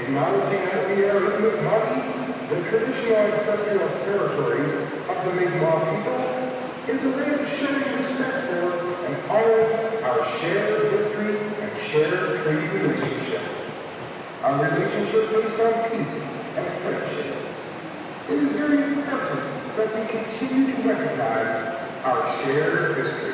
acknowledging that we are in Mi'kmaq, the traditional ancestral territory of the Mi'kmaq people, is a way of showing respect for and honoring our shared history and shared treaty relationship. Our relationship based on peace and friendship. It is very important that we continue to recognize our shared history.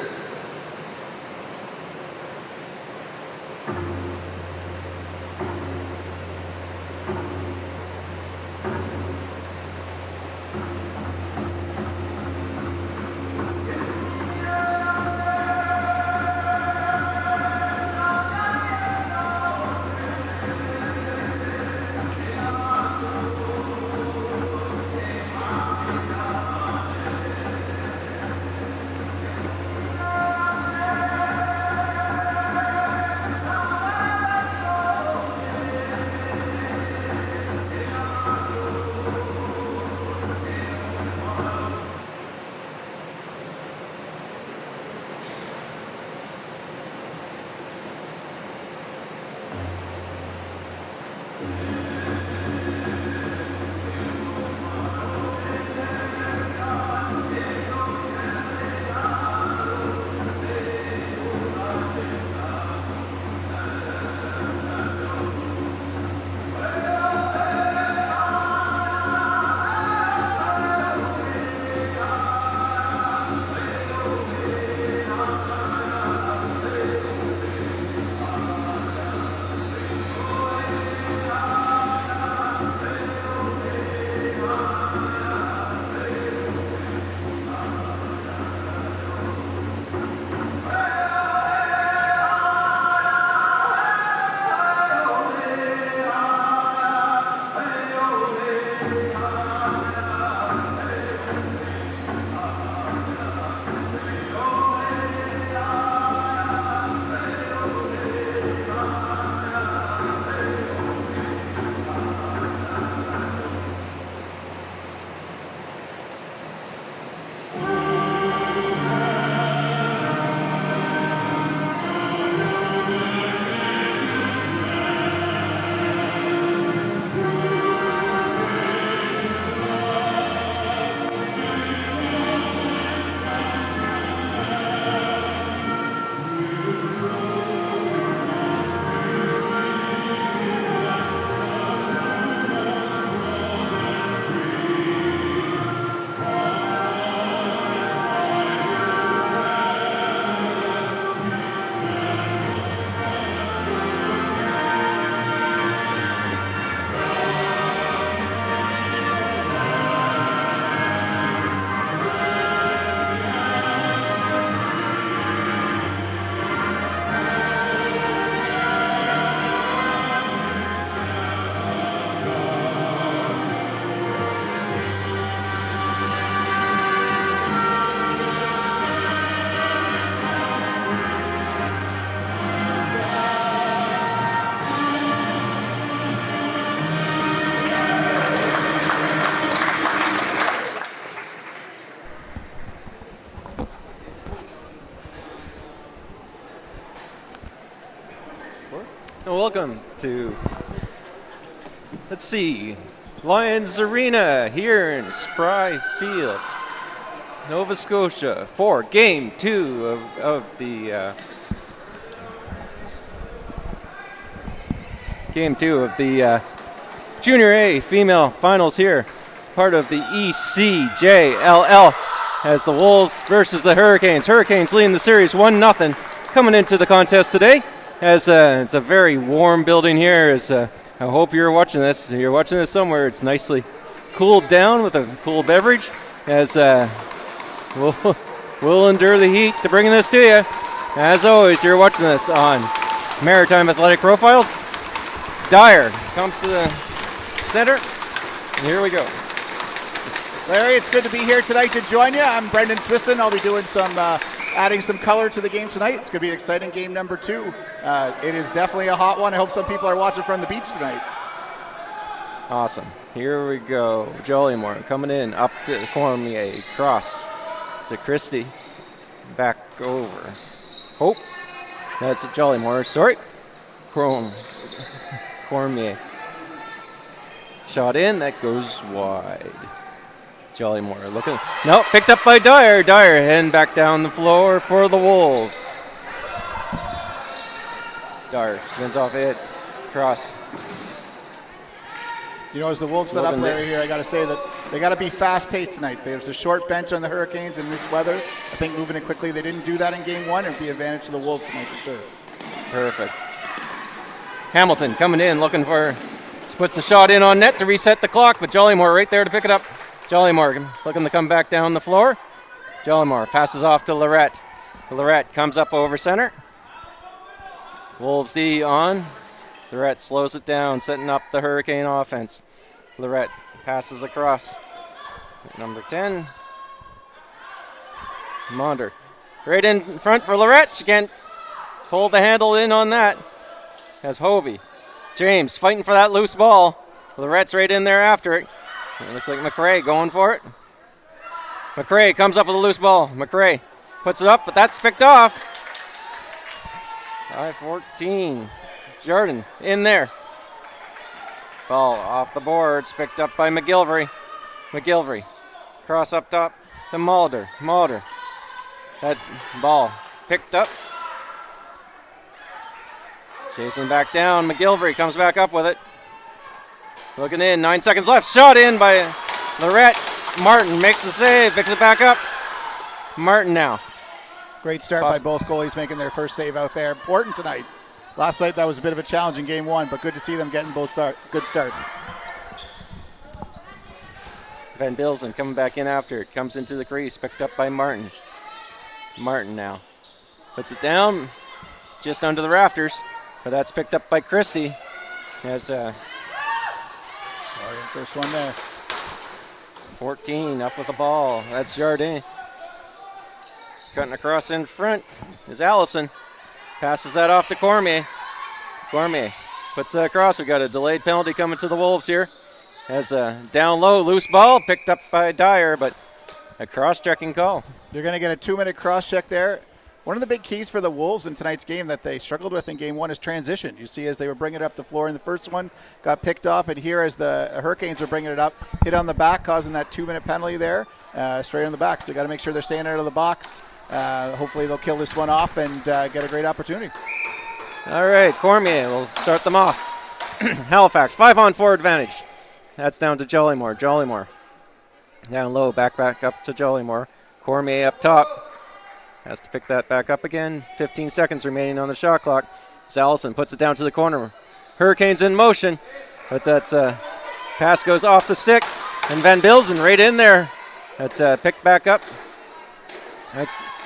Welcome to, let's see, Lions Arena here in Spry Field, Nova Scotia, for Game 2 of the Junior A Female Finals here, part of the ECJLL, as the Wolves versus the Hurricanes. Hurricanes leading the series 1-0 coming into the contest today. As it's a very warm building here. I hope you're watching this. You're watching this somewhere. It's nicely cooled down with a cool beverage. As we'll endure the heat to bring this to you. As always, you're watching this on Maritime Athletic Profiles. Dyer comes to the center. And here we go. Larry, it's good to be here tonight to join you. I'm Brendan Swisson. I'll be doing some adding some color to the game tonight. It's going to be an exciting game number 2. It is definitely a hot one. I hope some people are watching from the beach tonight. Awesome. Here we go. Jollymore coming in up to Cormier. Cross to Christie. Back over. Hope. That's Jollymore. Sorry. Cormier. Shot in, that goes wide. Jollymore looking. No, picked up by Dyer. Dyer heading back down the floor for the Wolves. Dyer spins off it. Cross. You know, as the Wolves set up, Larry, here, I got to say that they got to be fast-paced tonight. There's a short bench on the Hurricanes in this weather. I think moving it quickly, they didn't do that in Game 1. It would be an advantage to the Wolves tonight for sure. Perfect. Hamilton coming in, looking for, puts the shot in on net to reset the clock, but Jollymore right there to pick it up. Jollymore looking to come back down the floor. Jollymore passes off to Lorette. Lorette comes up over center. Wolves D on. Lorette slows it down, setting up the Hurricane offense. Lorette passes across. Number 10. Monder. Right in front for Lorette. She can't pull the handle in on that. Has Hovey. James fighting for that loose ball. Lorette's right in there after it. It looks like McRae going for it. McRae comes up with a loose ball. McRae puts it up, but that's picked off. 5-14. Jordan in there. Ball off the boards, picked up by McGilvery. McGilvery. Cross up top to Mulder. Mulder. That ball picked up. Chasing back down. McGilvery comes back up with it. Looking in. 9 seconds left. Shot in by Lorette. Martin makes the save. Picks it back up. Martin now. Great start by both goalies making their first save out there. Important tonight. Last night that was a bit of a challenge in Game 1, but good to see them getting both good starts. Van Bilzen coming back in after it. Comes into the crease. Picked up by Martin. Martin now. Puts it down. Just under the rafters. But that's picked up by Christie. As first one there. 14 up with the ball. That's Jardin. Cutting across in front is Allison. Passes that off to Cormier. Cormier puts that across. We got a delayed penalty coming to the Wolves here. As a down low, loose ball picked up by Dyer, but a cross-checking call. You're going to get a 2-minute cross-check there. One of the big keys for the Wolves in tonight's game that they struggled with in Game 1 is transition. You see as they were bringing it up the floor in the first one, got picked up, and here as the Hurricanes are bringing it up, hit on the back, causing that 2-minute penalty there, straight on the back. So they got to make sure they're staying out of the box. Hopefully they'll kill this one off and get a great opportunity. All right, Cormier will start them off. Halifax, 5-on-4 advantage. That's down to Jollymore. Jollymore down low, back up to Jollymore. Cormier up top. Has to pick that back up again. 15 seconds remaining on the shot clock. Allison puts it down to the corner. Hurricanes in motion, but that's pass goes off the stick. And Van Bilzen right in there. That picked back up.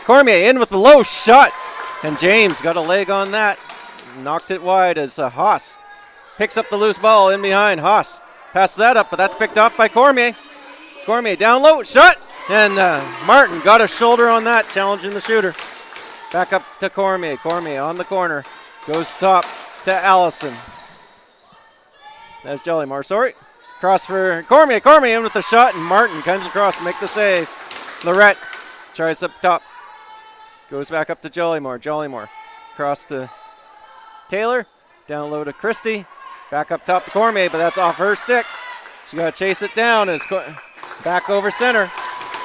Cormier in with the low shot. And James got a leg on that. Knocked it wide as Haas picks up the loose ball in behind. Haas passes that up, but that's picked off by Cormier. Cormier down low, shot. And Martin got a shoulder on that, challenging the shooter. Back up to Cormier. Cormier on the corner. Goes top to Allison. That's Jollymore, sorry. Cross for Cormier. Cormier in with the shot, and Martin comes across to make the save. Lorette tries up top. Goes back up to Jollymore. Jollymore cross to Taylor. Down low to Christie. Back up top to Cormier, but that's off her stick. She's got to chase it down. It's back over center.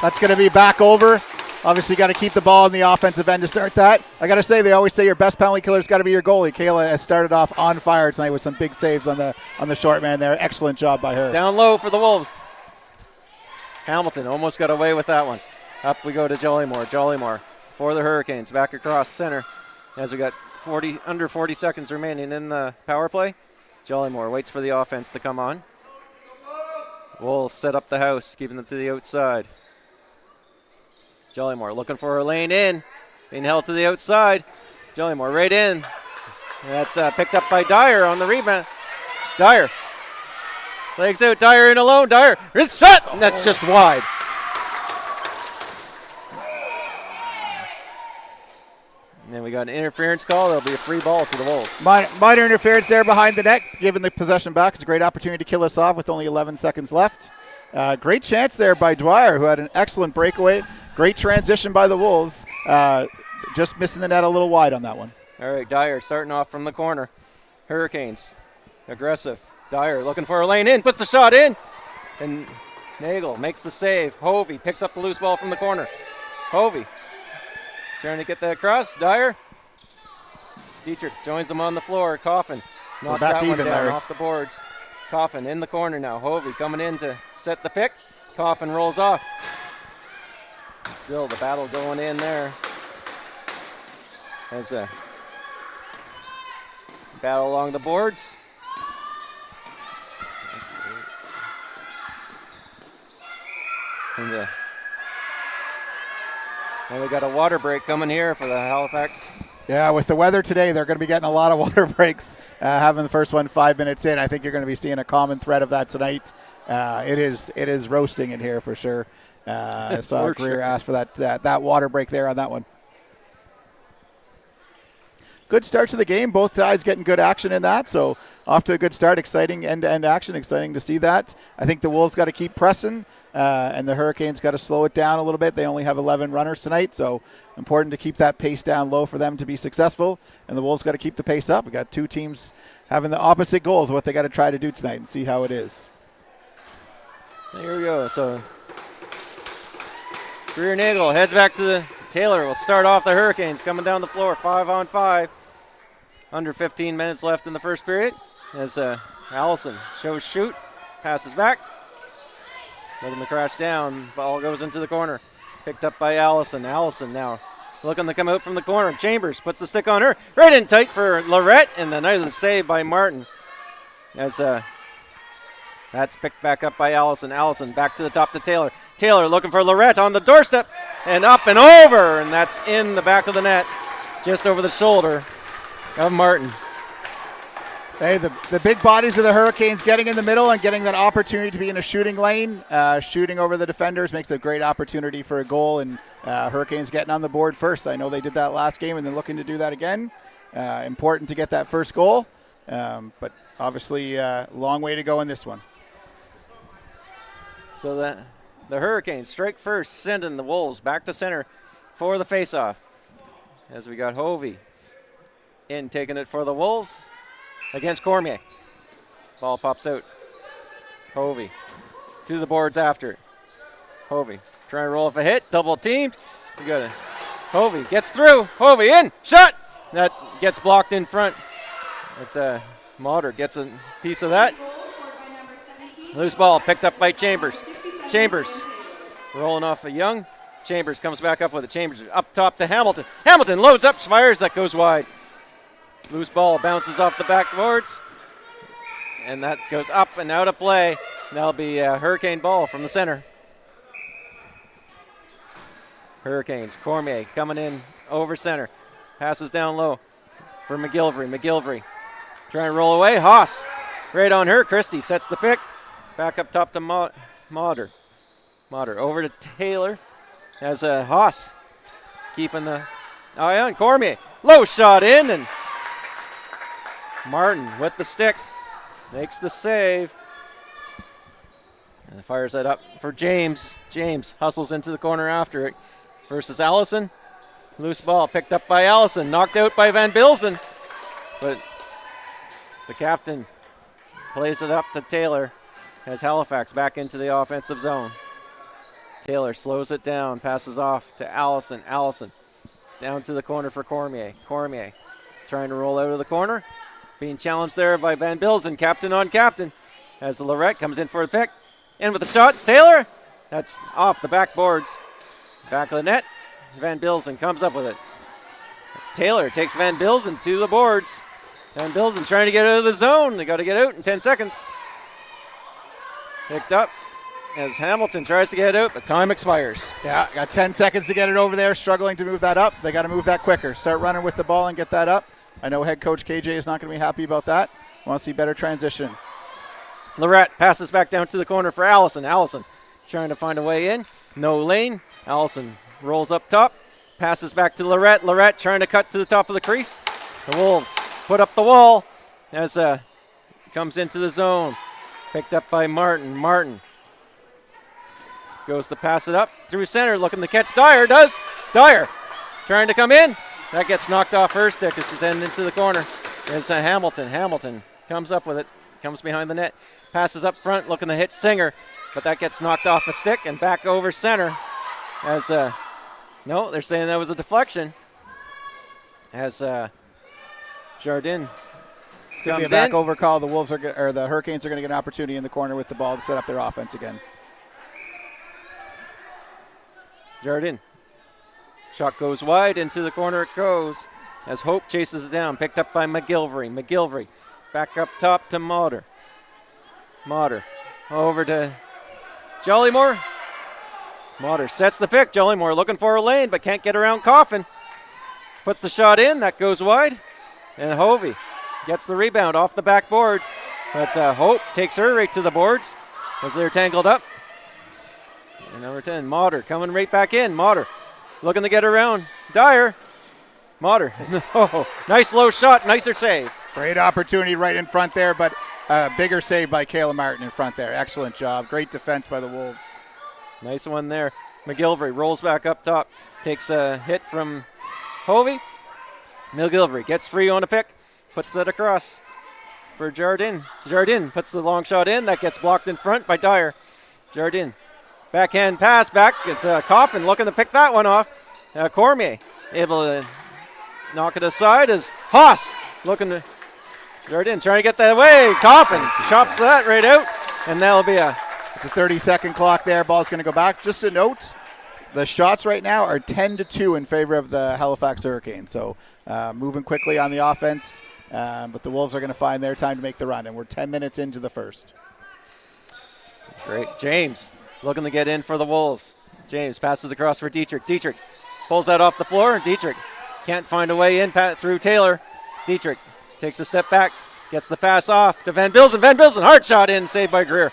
That's going to be back over. Obviously, you got to keep the ball in the offensive end to start that. I got to say, they always say your best penalty killer's got to be your goalie. Kayla has started off on fire tonight with some big saves on the short man there. Excellent job by her. Down low for the Wolves. Hamilton almost got away with that one. Up we go to Jollymore. Jollymore for the Hurricanes. Back across center as we got under 40 seconds remaining in the power play. Jollymore waits for the offense to come on. Wolves set up the house, keeping them to the outside. Jollymore looking for her lane in. Being held to the outside. Jollymore right in. And that's picked up by Dyer on the rebound. Dyer. Legs out. Dyer in alone. Dyer. Wrist shot. And that's just wide. And then we got an interference call. There'll be a free ball to the Wolves. Minor interference there behind the net, giving the possession back. It's a great opportunity to kill us off with only 11 seconds left. Great chance there by Dwyer, who had an excellent breakaway. Great transition by the Wolves. Just missing the net a little wide on that one. All right, Dyer starting off from the corner. Hurricanes aggressive. Dyer looking for a lane in, puts the shot in, and Nagel makes the save. Hovey picks up the loose ball from the corner. Hovey trying to get that across. Dyer. Dietrich joins him on the floor. Coffin knocks that one down off the boards. Coffin in the corner now. Hovey coming in to set the pick. Coffin rolls off. Still the battle going in there. As a battle along the boards. And we got a water break coming here for the Halifax. Yeah, with the weather today, they're going to be getting a lot of water breaks, having the first one 5 minutes in. I think you're going to be seeing a common thread of that tonight. It is roasting in here for sure. I saw Greer ask for that water break there on that one. Good start to the game. Both sides getting good action in that. So off to a good start. Exciting end-to-end action. Exciting to see that. I think the Wolves got to keep pressing, and the Hurricanes got to slow it down a little bit. They only have 11 runners tonight, so important to keep that pace down low for them to be successful. And the Wolves got to keep the pace up. We got two teams having the opposite goals, what they got to try to do tonight, and see how it is. Here we go. So Greer Nagel heads back to the Taylor. Will start off the Hurricanes coming down the floor, 5-on-5. Under 15 minutes left in the first period. As Allison shows shoot, passes back. Looking to crash down. Ball goes into the corner. Picked up by Allison. Allison now looking to come out from the corner. Chambers puts the stick on her. Right in tight for Lorette, and the nice save by Martin. As that's picked back up by Allison. Allison back to the top to Taylor. Taylor looking for Lorette on the doorstep. And up and over, and that's in the back of the net. Just over the shoulder of Martin. Hey, the big bodies of the Hurricanes getting in the middle and getting that opportunity to be in a shooting lane. Shooting over the defenders makes a great opportunity for a goal, and Hurricanes getting on the board first. I know they did that last game, and they're looking to do that again. Important to get that first goal, but obviously long way to go in this one. So the Hurricanes strike first, sending the Wolves back to center for the faceoff. As we got Hovey in taking it for the Wolves against Cormier. Ball pops out. Hovey to the boards after it. Hovey trying to roll off a hit, double teamed. We got it. Hovey gets through. Hovey in, shot. That gets blocked in front. But Motter gets a piece of that. Loose ball picked up by Chambers. Chambers rolling off a Young. Chambers comes back up with it. Chambers up top to Hamilton. Hamilton loads up, fires, that goes wide. Loose ball bounces off the backboards. And that goes up and out of play. That'll be a Hurricane ball from the center. Hurricanes, Cormier coming in over center. Passes down low for McGillivray. McGillivray trying to roll away. Haas right on her. Christie sets the pick. Back up top to Motter. Motter over to Taylor. As Haas keeping the eye on Cormier. Low shot in, and Martin with the stick makes the save. And fires that up for James. James hustles into the corner after it. Versus Allison. Loose ball picked up by Allison. Knocked out by Van Bilzen. But the captain plays it up to Taylor as Halifax back into the offensive zone. Taylor slows it down. Passes off to Allison. Allison down to the corner for Cormier. Cormier trying to roll out of the corner. Being challenged there by Van Bilzen, captain on captain. As Lorette comes in for the pick. In with the shots. Taylor. That's off the backboards. Back of the net. Van Bilzen comes up with it. Taylor takes Van Bilzen to the boards. Van Bilzen trying to get out of the zone. They got to get out in 10 seconds. Picked up as Hamilton tries to get out, but time expires. Yeah, got 10 seconds to get it over there. Struggling to move that up. They got to move that quicker. Start running with the ball and get that up. I know head coach KJ is not going to be happy about that. Want to see better transition. Lorette passes back down to the corner for Allison. Allison trying to find a way in. No lane. Allison rolls up top. Passes back to Lorette. Lorette trying to cut to the top of the crease. The Wolves put up the wall as comes into the zone. Picked up by Martin. Martin goes to pass it up through center, looking to catch Dyer. Does. Dyer trying to come in. That gets knocked off her stick as she's heading into the corner. There's Hamilton. Hamilton comes up with it. comes behind the net, passes up front, looking to hit Singer, but that gets knocked off a stick and back over center. As no, they're saying that was a deflection. As Jardin Could be a back over call. The Wolves or the Hurricanes are going to get an opportunity in the corner with the ball to set up their offense again. Jardin. Shot goes wide, into the corner it goes. As Hope chases it down, picked up by McGilvery. McGilvery back up top to Motter. Motter over to Jollymore. Motter sets the pick. Jollymore looking for a lane, but can't get around Coffin. Puts the shot in, that goes wide. And Hovey gets the rebound off the back boards. But Hope takes her right to the boards as they're tangled up. And number 10, Motter coming right back in. Motter looking to get around Dyer. Motter. Oh, nice low shot, nicer save. Great opportunity right in front there, but bigger save by Kayla Martin in front there. Excellent job. Great defense by the Wolves. Nice one there. McGilvery rolls back up top. Takes a hit from Hovey. McGilvery gets free on a pick. Puts that across for Jardin. Jardin puts the long shot in. That gets blocked in front by Dyer. Jardin. Backhand pass back. It's Coffin looking to pick that one off. Cormier able to knock it aside as Haas looking to Jardin trying to get that away. Coffin chops that right out, and that'll be it's a 30-second clock there. Ball's going to go back. Just a note, the shots right now are 10-2 in favor of the Halifax Hurricanes. So moving quickly on the offense, but the Wolves are going to find their time to make the run, and we're 10 minutes into the first. Great. James looking to get in for the Wolves. James passes across for Dietrich. Dietrich pulls that off the floor. Dietrich can't find a way in through Taylor. Dietrich takes a step back, gets the pass off to Van Bilzen. Van Bilzen, hard shot in, saved by Greer.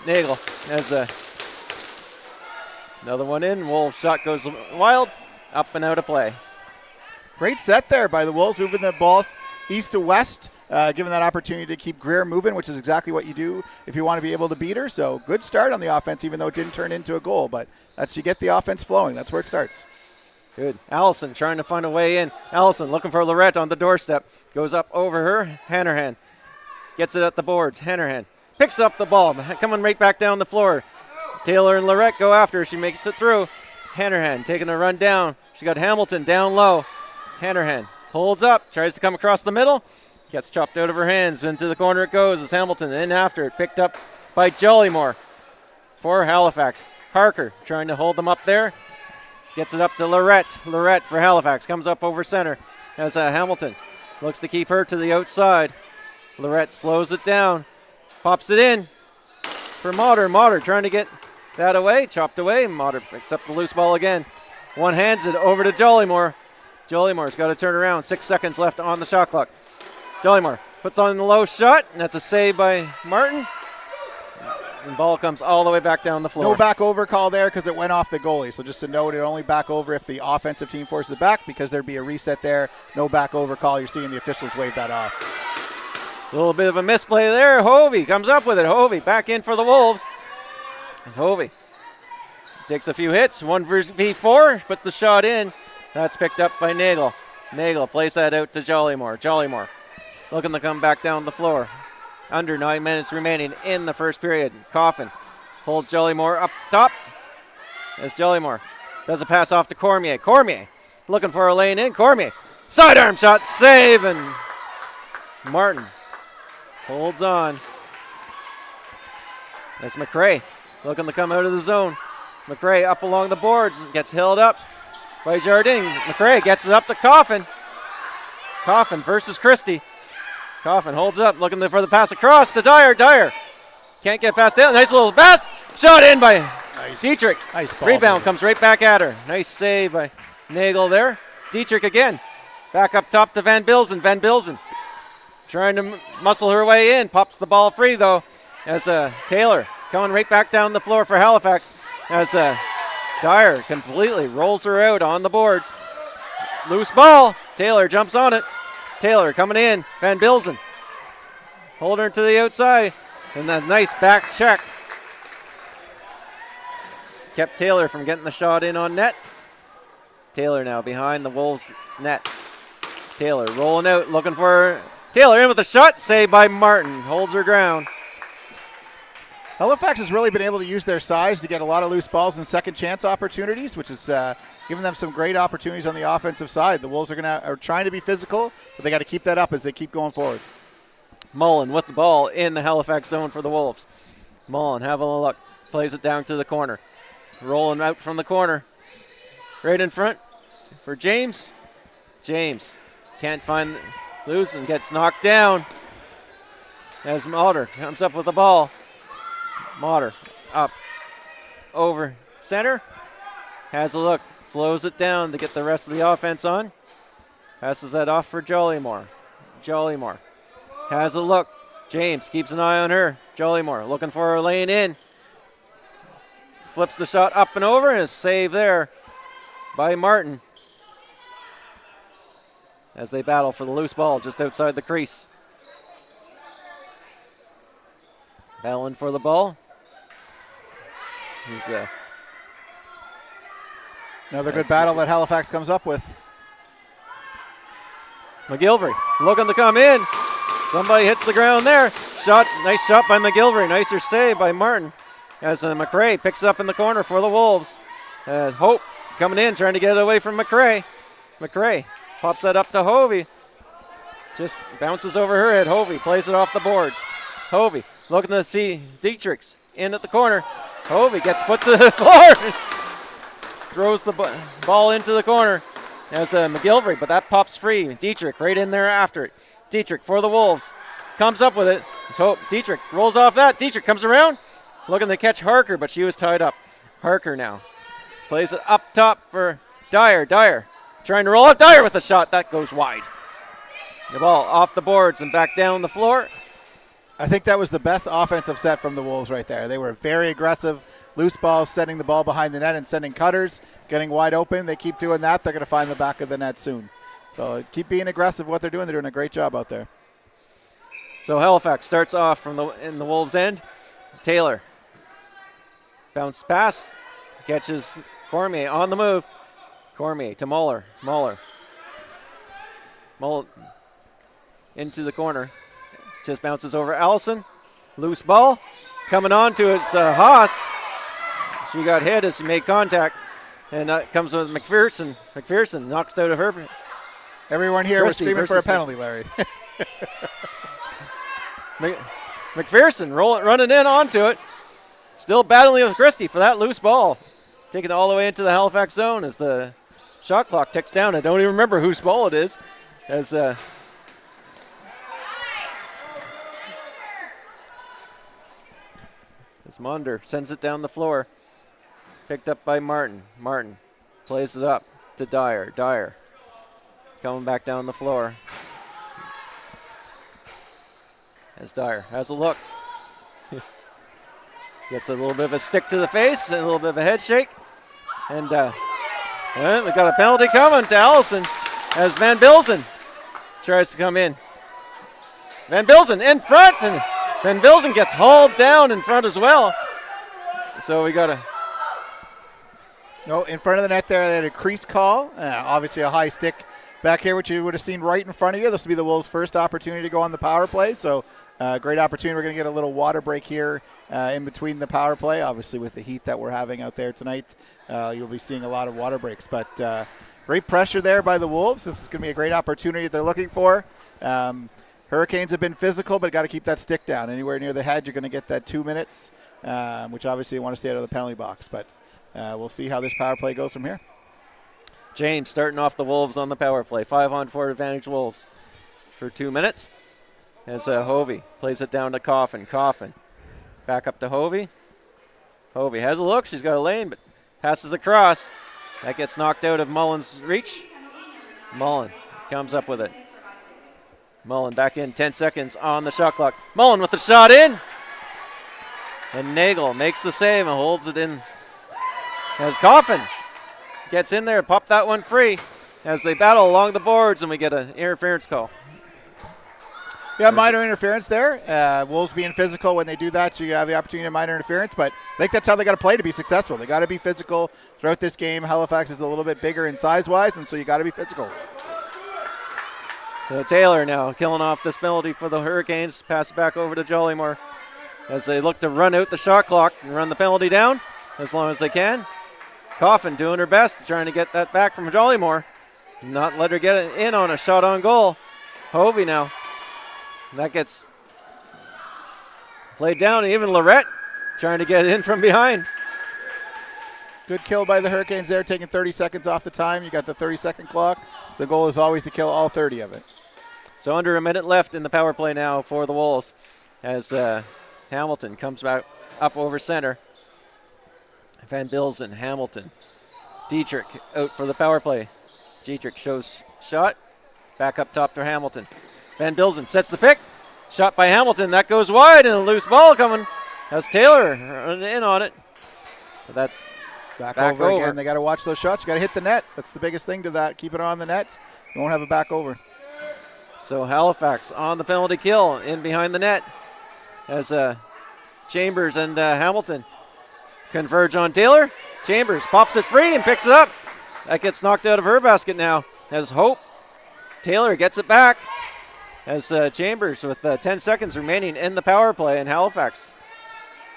Nagel has another one in. Wolves shot goes wild, up and out of play. Great set there by the Wolves, moving the ball east to west, giving that opportunity to keep Greer moving, which is exactly what you do if you want to be able to beat her. So good start on the offense, even though it didn't turn into a goal. But that's you get the offense flowing. That's where it starts. Good. Allison trying to find a way in. Allison looking for Lorette on the doorstep. Goes up over her. Hannerhan gets it at the boards. Hannerhan picks up the ball, coming right back down the floor. Taylor and Lorette go after her. She makes it through. Hannerhan taking a run down. She got Hamilton down low. Hannerhan holds up, tries to come across the middle. Gets chopped out of her hands. Into the corner it goes as Hamilton in after it. Picked up by Jollymore for Halifax. Parker trying to hold them up there. Gets it up to Lorette. Lorette for Halifax. Comes up over center as Hamilton looks to keep her to the outside. Lorette slows it down. Pops it in for Motter. Motter trying to get that away. Chopped away. Motter picks up the loose ball again. One hands it over to Jollymore. Jollymore's got to turn around. 6 seconds left on the shot clock. Jollymore puts on the low shot, and that's a save by Martin. And ball comes all the way back down the floor. No back over call there because it went off the goalie. So just to note, it only back over if the offensive team forces it back because there'd be a reset there. No back over call. You're seeing the officials wave that off. A little bit of a misplay there. Hovey comes up with it. Hovey back in for the Wolves. And Hovey takes a few hits. 1v4, puts the shot in. That's picked up by Nagel. Nagel plays that out to Jollymore. Jollymore looking to come back down the floor. Under 9 minutes remaining in the first period. Coffin holds Jollymore up top as Jollymore does a pass off to Cormier. Cormier looking for a lane in. Cormier sidearm shot, save, and Martin holds on. That's McRae looking to come out of the zone. McRae up along the boards, gets held up by Jardine. McRae gets it up to Coffin. Coffin versus Christie. Coffin holds up, looking for the pass across to Dyer. Dyer can't get past it. Nice little pass. Shot in by Dietrich. Nice ball. Rebound comes right back at her. Nice save by Nagel there. Dietrich again. Back up top to Van Bilzen. Van Bilzen trying to muscle her way in. Pops the ball free, though, as Taylor coming right back down the floor for Halifax. As Dyer completely rolls her out on the boards. Loose ball. Taylor jumps on it. Taylor coming in. Van Bilzen holding her to the outside. And that nice back check kept Taylor from getting the shot in on net. Taylor now behind the Wolves net. Taylor rolling out, looking for Taylor in with a shot, saved by Martin. Holds her ground. Halifax has really been able to use their size to get a lot of loose balls and second chance opportunities, which is giving them some great opportunities on the offensive side. The Wolves are trying to be physical, but they got to keep that up as they keep going forward. Mullen with the ball in the Halifax zone for the Wolves. Mullen having a look, plays it down to the corner. Rolling out from the corner. Right in front for James. James can't find loose and gets knocked down as Motter comes up with the ball. Motter up over center. Has a look, slows it down to get the rest of the offense on. Passes that off for Jollymore. Jollymore has a look. James keeps an eye on her. Jollymore looking for her lane in. Flips the shot up and over and a save there by Martin as they battle for the loose ball just outside the crease. Battling for the ball. He's another good battle that Halifax comes up with. McGilvery looking to come in. Somebody hits the ground there. Shot, nice shot by McGilvery. Nicer save by Martin as McRae picks up in the corner for the Wolves. Hope coming in, trying to get it away from McRae. McRae pops that up to Hovey. Just bounces over her head. Hovey plays it off the boards. Hovey looking to see Dietrich's in at the corner. Hovey gets put to the floor. Throws the ball into the corner as McGilvery, but that pops free. Dietrich right in there after it. Dietrich for the Wolves. Comes up with it. So Dietrich rolls off that. Dietrich comes around. Looking to catch Harker, but she was tied up. Harker now plays it up top for Dyer. Dyer trying to roll out. Dyer with a shot. That goes wide. The ball off the boards and back down the floor. I think that was the best offensive set from the Wolves right there. They were very aggressive. Loose balls, setting the ball behind the net and sending cutters, getting wide open. They keep doing that. They're going to find the back of the net soon. So keep being aggressive what they're doing. They're doing a great job out there. So Halifax starts off in the Wolves' end. Taylor. Bounce pass. Catches Cormier on the move. Cormier to Muller. Muller into the corner. Just bounces over Allison. Loose ball. Coming on to it's Haas. She got hit as she made contact. And that comes with McPherson. McPherson knocks out of her. Everyone here was screaming for a penalty, Larry. McPherson running in onto it. Still battling with Christie for that loose ball. Taking it all the way into the Halifax zone as the shot clock ticks down. I don't even remember whose ball it is. As Monder sends it down the floor. Picked up by Martin. Martin plays it up to Dyer. Dyer coming back down the floor. As Dyer has a look. Gets a little bit of a stick to the face and a little bit of a head shake. And we got a penalty coming to Allison as Van Bilzen tries to come in. Van Bilzen in front, and Van Bilzen gets hauled down in front as well. So we got a... No, in front of the net there, they had a crease call. Obviously a high stick back here, which you would have seen right in front of you. This will be the Wolves' first opportunity to go on the power play. So great opportunity. We're going to get a little water break here in between the power play. Obviously with the heat that we're having out there tonight, you'll be seeing a lot of water breaks. But great pressure there by the Wolves. This is going to be a great opportunity that they're looking for. Hurricanes have been physical, but got to keep that stick down. Anywhere near the head, you're going to get that 2 minutes, which obviously you want to stay out of the penalty box. But we'll see how this power play goes from here. James starting off the Wolves on the power play. 5-on-4 advantage Wolves for 2 minutes. As Hovey plays it down to Coffin. Coffin back up to Hovey. Hovey has a look. She's got a lane, but passes across. That gets knocked out of Mullen's reach. Mullen comes up with it. Mullen back in, 10 seconds on the shot clock. Mullen with the shot in. And Nagel makes the save and holds it in. As Coffin gets in there, pop that one free as they battle along the boards, and we get an interference call. Yeah, minor interference there. Wolves being physical when they do that, so you have the opportunity of minor interference, but I think that's how they got to play to be successful. They got to be physical throughout this game. Halifax is a little bit bigger in size-wise, and so you got to be physical. Taylor now killing off this penalty for the Hurricanes. Pass it back over to Jollymore as they look to run out the shot clock and run the penalty down as long as they can. Coffin doing her best, trying to get that back from Jollymore. Not let her get it in on a shot on goal. Hovey now. That gets played down. Even Lorette trying to get in from behind. Good kill by the Hurricanes there, taking 30 seconds off the time. You got the 30-second clock. The goal is always to kill all 30 of it. So under a minute left in the power play now for the Wolves as Hamilton comes back up over center. Van Bilzen, Hamilton. Dietrich out for the power play. Dietrich shows shot. Back up top to Hamilton. Van Bilzen sets the pick. Shot by Hamilton. That goes wide and a loose ball coming. Has Taylor in on it. But that's back over again. They got to watch those shots. You got to hit the net. That's the biggest thing to that. Keep it on the net. You won't have a back over. So Halifax on the penalty kill in behind the net as Chambers and Hamilton converge on Taylor. Chambers pops it free and picks it up. That gets knocked out of her basket now as Hope. Taylor gets it back as Chambers with 10 seconds remaining in the power play, and Halifax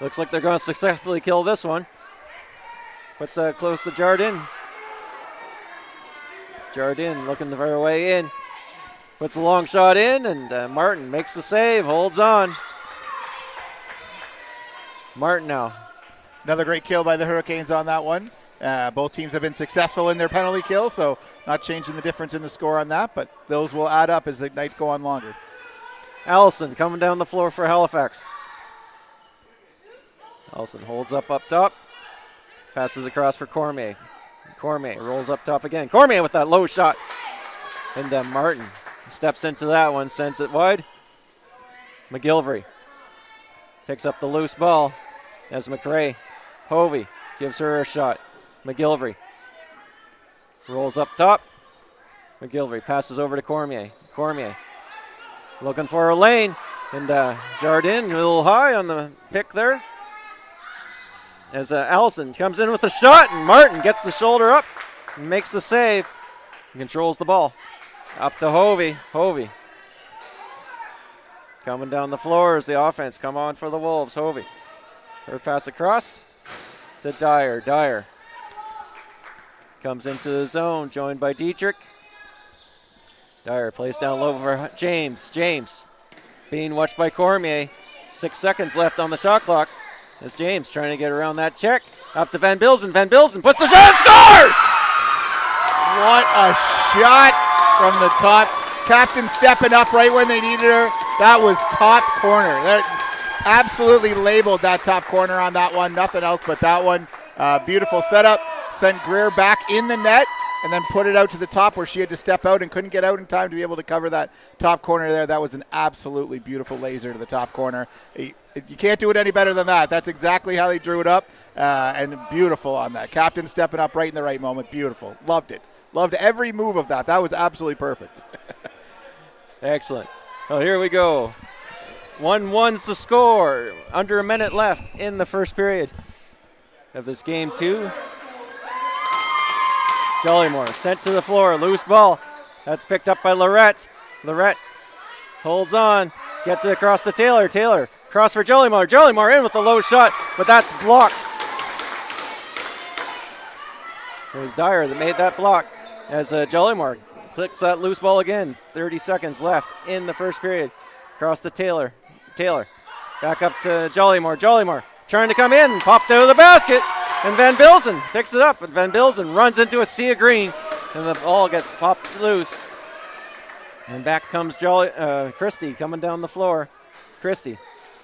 looks like they're going to successfully kill this one. Puts close to Jardin. Jardin looking for her way in. Puts a long shot in, and Martin makes the save, holds on. Martin now. Another great kill by the Hurricanes on that one. Both teams have been successful in their penalty kill, so not changing the difference in the score on that, but those will add up as the night go on longer. Allison coming down the floor for Halifax. Allison holds up top. Passes across for Cormier. Cormier rolls up top again. Cormier with that low shot. And Martin steps into that one, sends it wide. McGilvery picks up the loose ball as McRae. Hovey gives her a shot. McGilvery rolls up top. McGilvery passes over to Cormier. Cormier looking for a lane. And Jardin a little high on the pick there. As Allison comes in with a shot, and Martin gets the shoulder up and makes the save and controls the ball. Up to Hovey. Hovey coming down the floor as the offense come on for the Wolves. Hovey. Her pass across to Dyer. Dyer comes into the zone, joined by Dietrich. Dyer plays down low for James. James being watched by Cormier. 6 seconds left on the shot clock. As James trying to get around that check. Up to Van Bilzen. Van Bilzen puts the shot, scores! What a shot from the top. Captain stepping up right when they needed her. That was top corner. That absolutely labeled that top corner on that one. Nothing else but that one. Beautiful setup. Sent Greer back in the net and then put it out to the top where she had to step out and couldn't get out in time to be able to cover that top corner there. That was an absolutely beautiful laser to the top corner. You can't do it any better than that. That's exactly how they drew it up, and beautiful on that. Captain stepping up right in the right moment. Beautiful. Loved it. Loved every move of that. That was absolutely perfect. Excellent. Well, here we go. 1-1's the score. Under a minute left in the first period of this game 2. Jollymore sent to the floor, loose ball. That's picked up by Lorette. Lorette holds on, gets it across to Taylor. Taylor cross for Jollymore. Jollymore in with the low shot, but that's blocked. It was Dyer that made that block as Jollymore clicks that loose ball again. 30 seconds left in the first period. Across to Taylor. Taylor back up to Jollymore. Jollymore trying to come in, popped out of the basket. And Van Bilzen picks it up, and Van Bilzen runs into a sea of green, and the ball gets popped loose. And back comes Christie coming down the floor. Christie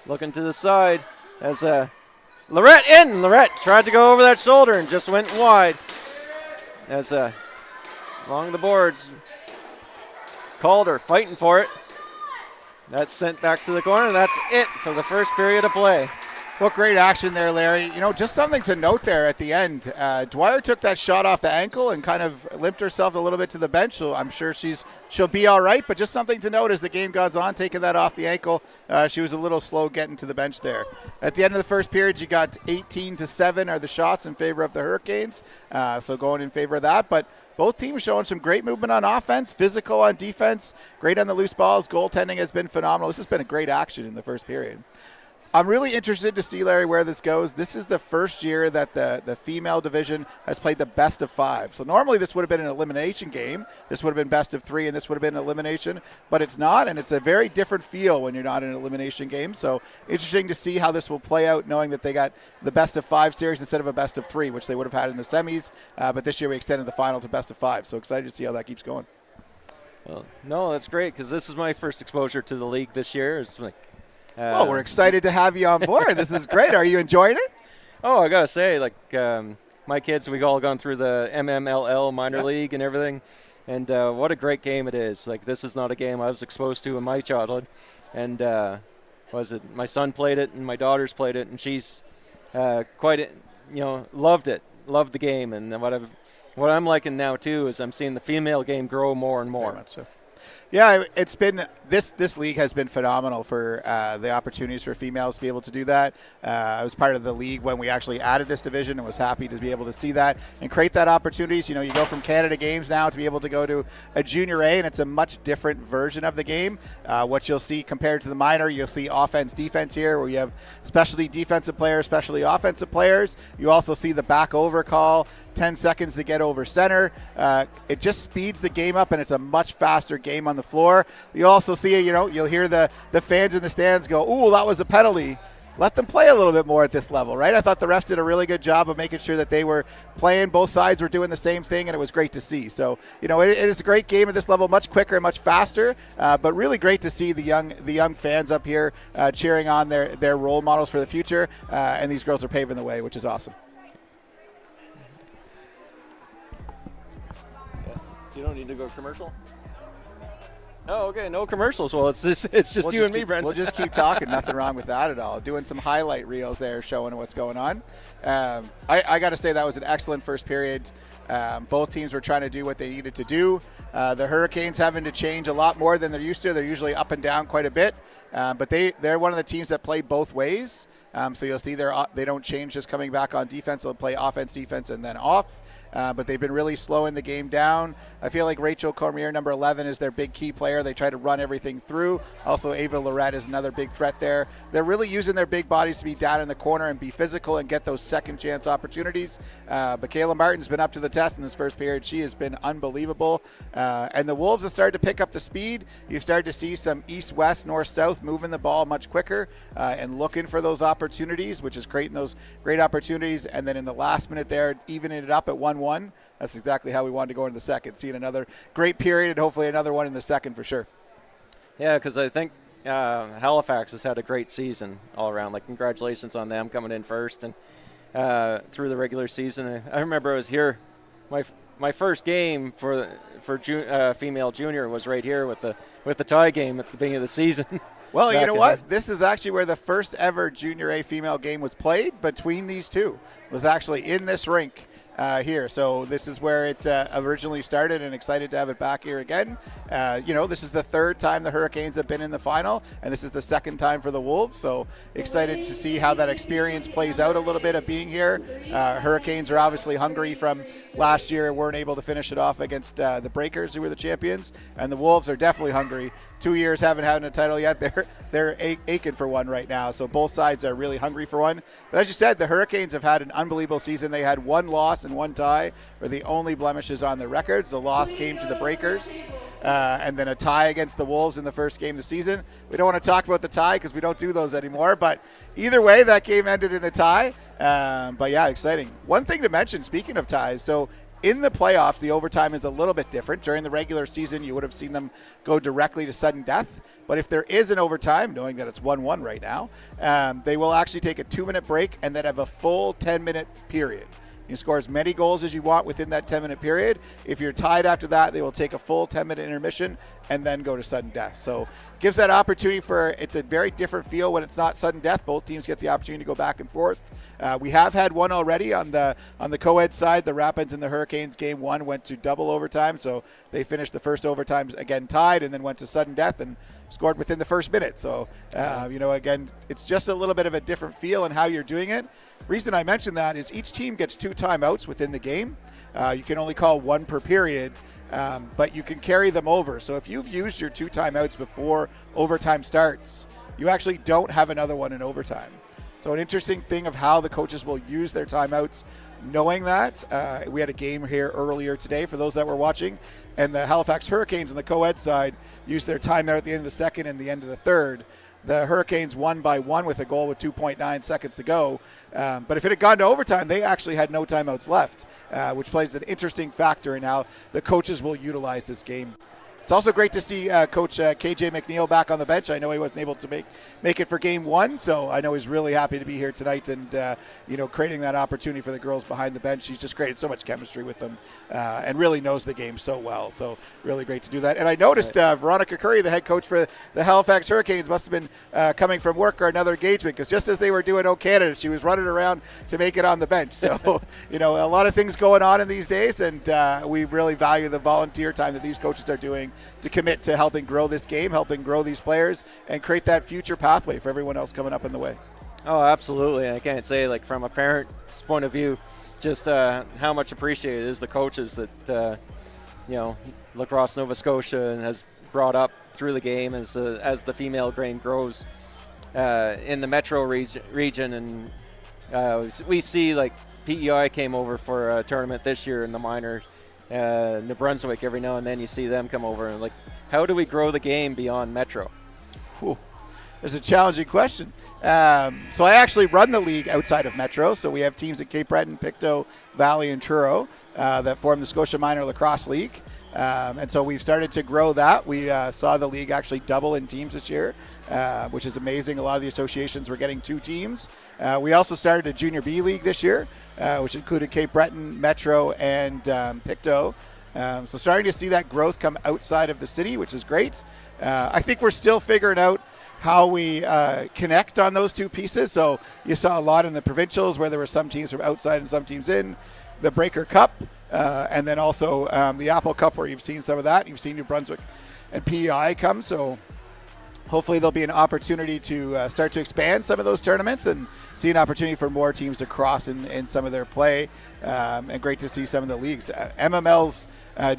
looking to the side as Lorette in. Lorette tried to go over that shoulder and just went wide. As along the boards, Calder fighting for it. That's sent back to the corner, and that's it for the first period of play. What great action there, Larry. You know, just something to note there at the end. Dwyer took that shot off the ankle and kind of limped herself a little bit to the bench, so I'm sure she'll be all right, but just something to note as the game goes on, taking that off the ankle. She was a little slow getting to the bench there. At the end of the first period, you got 18-7 are the shots in favor of the Hurricanes, so going in favor of that, but both teams showing some great movement on offense, physical on defense, great on the loose balls. Goaltending has been phenomenal. This has been a great action in the first period. I'm really interested to see, Larry, where this goes. This is the first year that the female division has played the best of 5. So normally this would have been an elimination game. This would have been best of 3, and this would have been an elimination. But it's not, and it's a very different feel when you're not in an elimination game. So interesting to see how this will play out, knowing that they got the best of 5 series instead of a best of 3, which they would have had in the semis. But this year we extended the final to best of 5. So excited to see how that keeps going. Well, no, that's great, because this is my first exposure to the league this year. It's like, well, we're excited to have you on board. This is great. Are you enjoying it? Oh, I got to say, like, my kids, we've all gone through the MMLL minor league and everything, and what a great game it is. Like, this is not a game I was exposed to in my childhood, and my son played it and my daughter's played it, and she's loved it, loved the game. And what I'm liking now, too, is I'm seeing the female game grow more and more. Very much so. Yeah, it's been this league has been phenomenal for the opportunities for females to be able to do that. I was part of the league when we actually added this division and was happy to be able to see that and create that opportunities. You know, you go from Canada Games now to be able to go to a Junior A, and it's a much different version of the game. What you'll see compared to the minor, you'll see offense, defense here, where you have specialty defensive players, specialty offensive players. You also see the back over call, 10 seconds to get over center. It just speeds the game up, and it's a much faster game on the floor. You also see, you'll hear the fans in the stands go, "Ooh, that was a penalty." Let them play a little bit more at this level, right? I thought the refs did a really good job of making sure that they were playing. Both sides were doing the same thing, and it was great to see. So, it is a great game at this level, much quicker and much faster, but really great to see the young fans up here cheering on their role models for the future, and these girls are paving the way, which is awesome. You don't need to go commercial? Oh, okay, no commercials. Well, it's just you and me, Brent. We'll just keep talking. Nothing wrong with that at all. Doing some highlight reels there showing what's going on. I got to say that was an excellent first period. Both teams were trying to do what they needed to do. The Hurricanes having to change a lot more than they're used to. They're usually up and down quite a bit. But they're one of the teams that play both ways. So you'll see they don't change just coming back on defense. They'll play offense, defense, and then off. But they've been really slowing the game down. I feel like Rachel Cormier, number 11, is their big key player. They try to run everything through. Also, Ava Lorette is another big threat there. They're really using their big bodies to be down in the corner and be physical and get those second chance opportunities. But Kayla Martin's been up to the test in this first period. She has been unbelievable. And the Wolves have started to pick up the speed. You've started to see some east-west, north-south moving the ball much quicker and looking for those opportunities, which is creating those great opportunities. And then in the last minute there, evening it up at 1-1. That's exactly how we wanted to go into the second, seeing another great period and hopefully another one in the second for sure. Yeah, because I think Halifax has had a great season all around. Like, congratulations on them coming in first and through the regular season. I remember I was here. My first game for female junior was right here with the tie game at the beginning of the season. Well, you know what? This is actually where the first ever Junior A female game was played between these two. It was actually in this rink here. So this is where it originally started, and excited to have it back here again. This is the third time the Hurricanes have been in the final, and this is the second time for the Wolves. So excited to see how that experience plays out a little bit of being here. Hurricanes are obviously hungry from last year, weren't able to finish it off against the Breakers, who were the champions, and the Wolves are definitely hungry. 2 years haven't had a title yet. They're aching for one right now. So both sides are really hungry for one. But as you said, the Hurricanes have had an unbelievable season. They had one loss and one tie, were the only blemishes on their records. The loss came to the Breakers, and then a tie against the Wolves in the first game of the season. We don't want to talk about the tie because we don't do those anymore. But either way, that game ended in a tie. But yeah, exciting. One thing to mention, speaking of ties, so in the playoffs, the overtime is a little bit different. During the regular season, you would have seen them go directly to sudden death. But if there is an overtime, knowing that it's 1-1 right now, they will actually take a 2-minute break and then have a full 10-minute period. You score as many goals as you want within that 10-minute period. If you're tied after that, they will take a full 10-minute intermission and then go to sudden death. So gives that opportunity it's a very different feel when it's not sudden death. Both teams get the opportunity to go back and forth. We have had one already on the co-ed side. The Rapids and the Hurricanes game 1 went to double overtime. So they finished the first overtime again tied and then went to sudden death and scored within the first minute. So, again, it's just a little bit of a different feel in how you're doing it. Reason I mention that is each team gets 2 timeouts within the game. You can only call one per period, but you can carry them over. So if you've used your 2 timeouts before overtime starts, you actually don't have another one in overtime. So an interesting thing of how the coaches will use their timeouts, knowing that. We had a game here earlier today for those that were watching, and the Halifax Hurricanes on the co-ed side used their timeout at the end of the second and the end of the third. The Hurricanes won by 1 with a goal with 2.9 seconds to go. But if it had gone to overtime, they actually had no timeouts left, which plays an interesting factor in how the coaches will utilize this game. It's also great to see Coach KJ McNeil back on the bench. I know he wasn't able to make it for Game 1, so I know he's really happy to be here tonight and creating that opportunity for the girls behind the bench. He's just created so much chemistry with them and really knows the game so well. So really great to do that. And I noticed Veronica Curry, the head coach for the Halifax Hurricanes, must have been coming from work or another engagement, because just as they were doing O Canada, she was running around to make it on the bench. So a lot of things going on in these days, and we really value the volunteer time that these coaches are doing to commit to helping grow this game, helping grow these players, and create that future pathway for everyone else coming up in the way. Oh, absolutely. I can't say, like, from a parent's point of view, just how much appreciated is the coaches that, Lacrosse Nova Scotia has brought up through the game as the female game grows in the metro region. And we see, like, PEI came over for a tournament this year in the minors. New Brunswick, every now and then you see them come over, and like, how do we grow the game beyond Metro? It's a challenging question. So I actually run the league outside of Metro, so we have teams at Cape Breton, Pictou, Valley, and Truro that form the Scotia Minor Lacrosse League, and so we've started to grow that. We saw the league actually double in teams this year, which is amazing. A lot of the associations were getting 2 teams. We also started a Junior B League this year, which included Cape Breton, Metro, and Pictou. So starting to see that growth come outside of the city, which is great. I think we're still figuring out how we connect on those 2 pieces. So you saw a lot in the provincials where there were some teams from outside and some teams in. The Breaker Cup, and then also the Apple Cup, where you've seen some of that. You've seen New Brunswick and PEI come. So hopefully there'll be an opportunity to start to expand some of those tournaments and see an opportunity for more teams to cross in some of their play. And great to see some of the leagues. MML's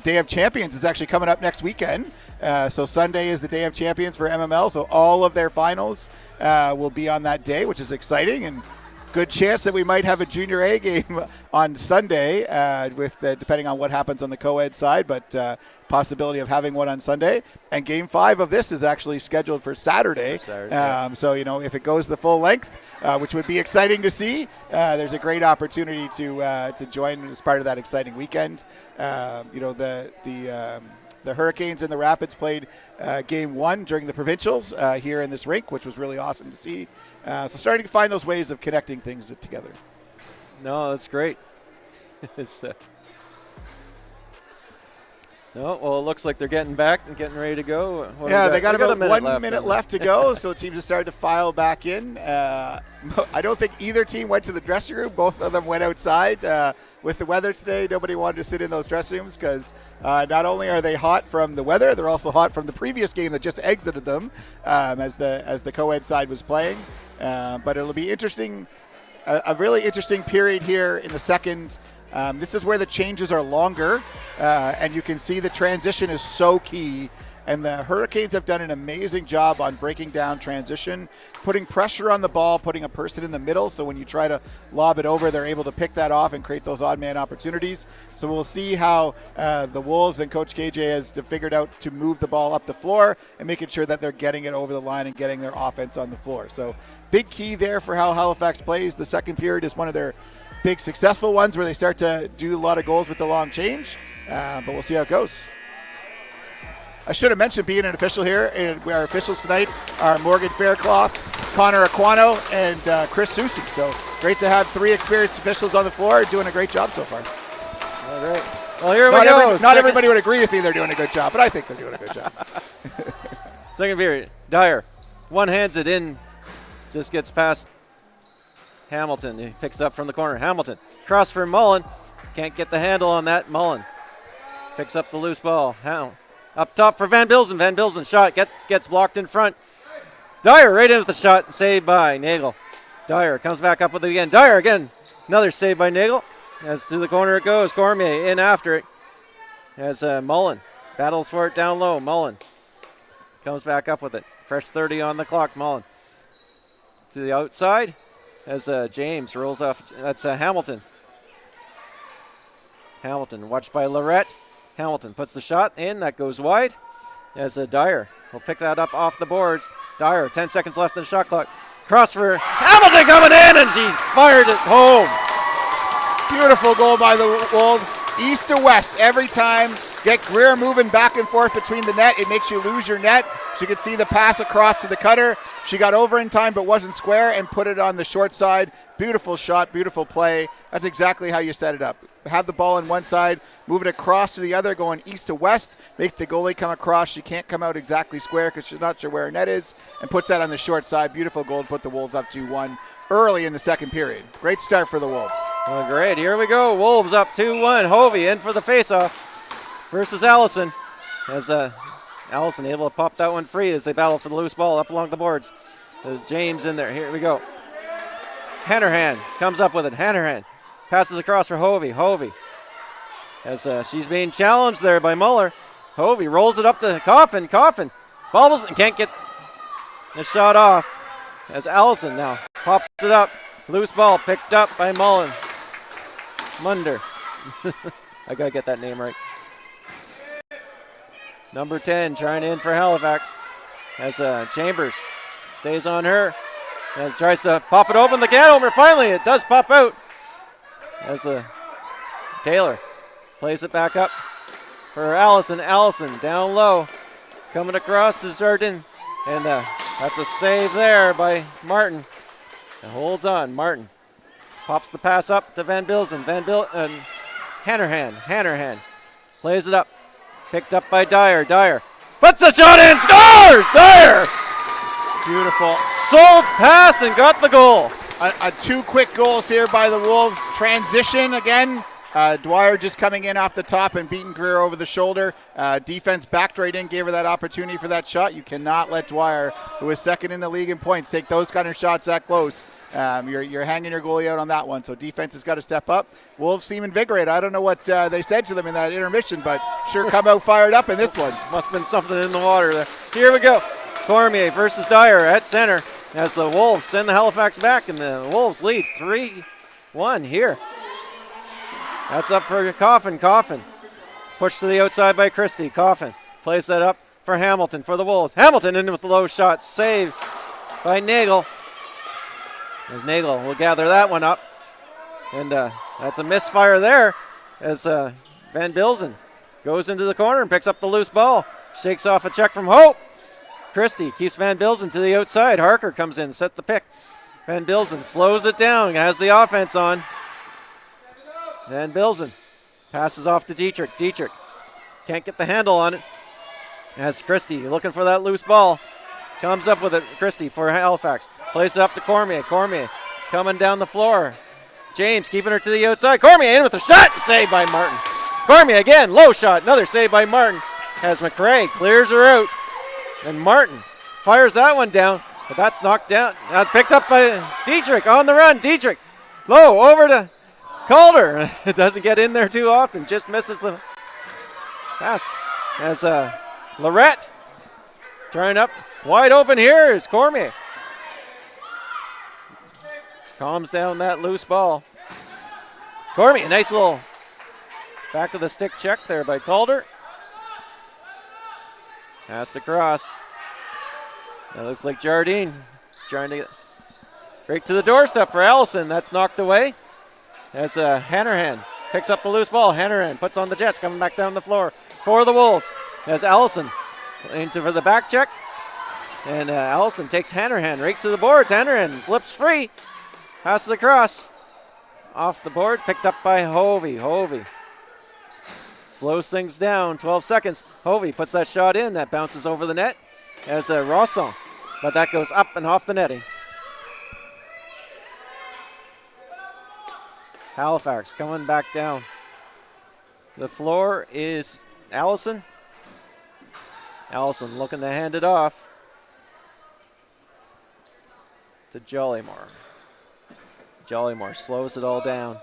Day of Champions is actually coming up next weekend. So Sunday is the Day of Champions for MML. So all of their finals will be on that day, which is exciting. And good chance that we might have a Junior A game on Sunday, depending on what happens on the co-ed side, but possibility of having one on Sunday. And Game 5 of this is actually scheduled for Saturday. So, if it goes the full length, which would be exciting to see, there's a great opportunity to join as part of that exciting weekend. The Hurricanes and the Rapids played Game 1 during the provincials here in this rink, which was really awesome to see. So starting to find those ways of connecting things together. No, that's great. No, well, it looks like they're getting back and getting ready to go. They got about 1 minute left to go, so the teams have started to file back in. I don't think either team went to the dressing room. Both of them went outside. With the weather today, nobody wanted to sit in those dressing rooms because not only are they hot from the weather, they're also hot from the previous game that just exited them as the co-ed side was playing. But it'll be interesting, a really interesting period here in the second. This is where the changes are longer, and you can see the transition is so key. And the Hurricanes have done an amazing job on breaking down transition, putting pressure on the ball, putting a person in the middle, so when you try to lob it over, they're able to pick that off and create those odd man opportunities. So we'll see how the Wolves and Coach KJ has figured out to move the ball up the floor and making sure that they're getting it over the line and getting their offense on the floor. So big key there for how Halifax plays. The second period is one of their big successful ones where they start to do a lot of goals with the long change, but we'll see how it goes. I should have mentioned being an official here, and our officials tonight are Morgan Faircloth, Connor Aquano, and Chris Susi. So great to have 3 experienced officials on the floor doing a great job so far. All right. Well, here we go. Not everybody would agree with me they're doing a good job, but I think they're doing a good job. Second period. Dyer one-hands it in, just gets past Hamilton. He picks up from the corner. Hamilton. Cross for Mullen. Can't get the handle on that. Mullen picks up the loose ball. Up top for Van Bilzen. Van Bilzen shot gets blocked in front. Dyer right into the shot. Saved by Nagel. Dyer comes back up with it again. Dyer again. Another save by Nagel. As to the corner it goes. Cormier in after it. As Mullen battles for it down low. Mullen comes back up with it. Fresh 30 on the clock. Mullen to the outside as James rolls off. That's Hamilton. Hamilton watched by Lorette. Hamilton puts the shot in. That goes wide. As Dyer will pick that up off the boards. Dyer, 10 seconds left in the shot clock. Cross for Hamilton coming in, and she fired it home. Beautiful goal by the Wolves. East to west every time. Get Greer moving back and forth between the net. It makes you lose your net. So you could see the pass across to the cutter. She got over in time but wasn't square and put it on the short side. Beautiful shot, beautiful play. That's exactly how you set it up. Have the ball on one side, move it across to the other, going east to west, make the goalie come across. She can't come out exactly square because she's not sure where her net is, and puts that on the short side. Beautiful goal to put the Wolves up 2-1 early in the second period. Great start for the Wolves. Oh, great. Here we go. Wolves up 2-1. Hovey in for the faceoff versus Allison. As Allison able to pop that one free as they battle for the loose ball up along the boards. James in there. Here we go. Hannerhan comes up with it. Hannerhan passes across for Hovey. Hovey as she's being challenged there by Muller. Hovey rolls it up to Coffin. Coffin bobbles and can't get the shot off. As Allison now pops it up. Loose ball picked up by Mullen. Munder. I got to get that name right. Number 10 trying in for Halifax. As Chambers stays on her. As tries to pop it open. The can opener. Finally, it does pop out. As the Taylor plays it back up for Allison. Allison down low. Coming across to Zardin. And that's a save there by Martin. And holds on. Martin pops the pass up to Van Bilzen. Hannerhan. Hannerhan plays it up. Picked up by Dyer. Dyer puts the shot in. Scores! Dyer! Beautiful. Sold pass and got the goal. Two quick goals here by the Wolves. Transition again. Dwyer just coming in off the top and beating Greer over the shoulder. Defense backed right in, gave her that opportunity for that shot. You cannot let Dwyer, who is second in the league in points, take those kind of shots that close. You're hanging your goalie out on that one, so defense has got to step up. Wolves seem invigorated. I don't know what they said to them in that intermission, but sure come out fired up in this one. Must have been something in the water there. Here we go. Cormier versus Dyer at center as the Wolves send the Halifax back, and the Wolves lead 3-1 here. That's up for Coffin. Coffin pushed to the outside by Christie. Coffin plays that up for Hamilton for the Wolves. Hamilton in with the low shot. Save by Nagel. As Nagel will gather that one up. And that's a misfire there as Van Bilzen goes into the corner and picks up the loose ball. Shakes off a check from Hope. Christie keeps Van Bilzen to the outside. Harker comes in, set the pick. Van Bilzen slows it down, has the offense on. Van Bilzen passes off to Dietrich. Dietrich can't get the handle on it. As Christie looking for that loose ball. Comes up with it, Christie for Halifax. Plays it up to Cormier. Cormier coming down the floor. James keeping her to the outside. Cormier in with a shot. Saved by Martin. Cormier again, low shot. Another save by Martin. As McRae clears her out. And Martin fires that one down. But that's knocked down. Picked up by Dietrich on the run. Dietrich low over to Calder. It doesn't get in there too often. Just misses the pass. As Lorette trying up. Wide open here is Cormier. Calms down that loose ball. Cormier, nice little back of the stick check there by Calder. Passed across. That looks like Jardine trying to get right to the doorstep for Allison. That's knocked away. As Hannerhan picks up the loose ball. Hannerhan puts on the Jets, coming back down the floor for the Wolves. As Allison into for the back check. And Allison takes Hannerhan right to the boards. Hannerhan slips free. Passes across. Off the board. Picked up by Hovey. Hovey slows things down. 12 seconds. Hovey puts that shot in. That bounces over the net as Rosson. But that goes up and off the netting. Halifax coming back down. The floor is Allison. Allison looking to hand it off to Jollymore. Jollymore slows it all down.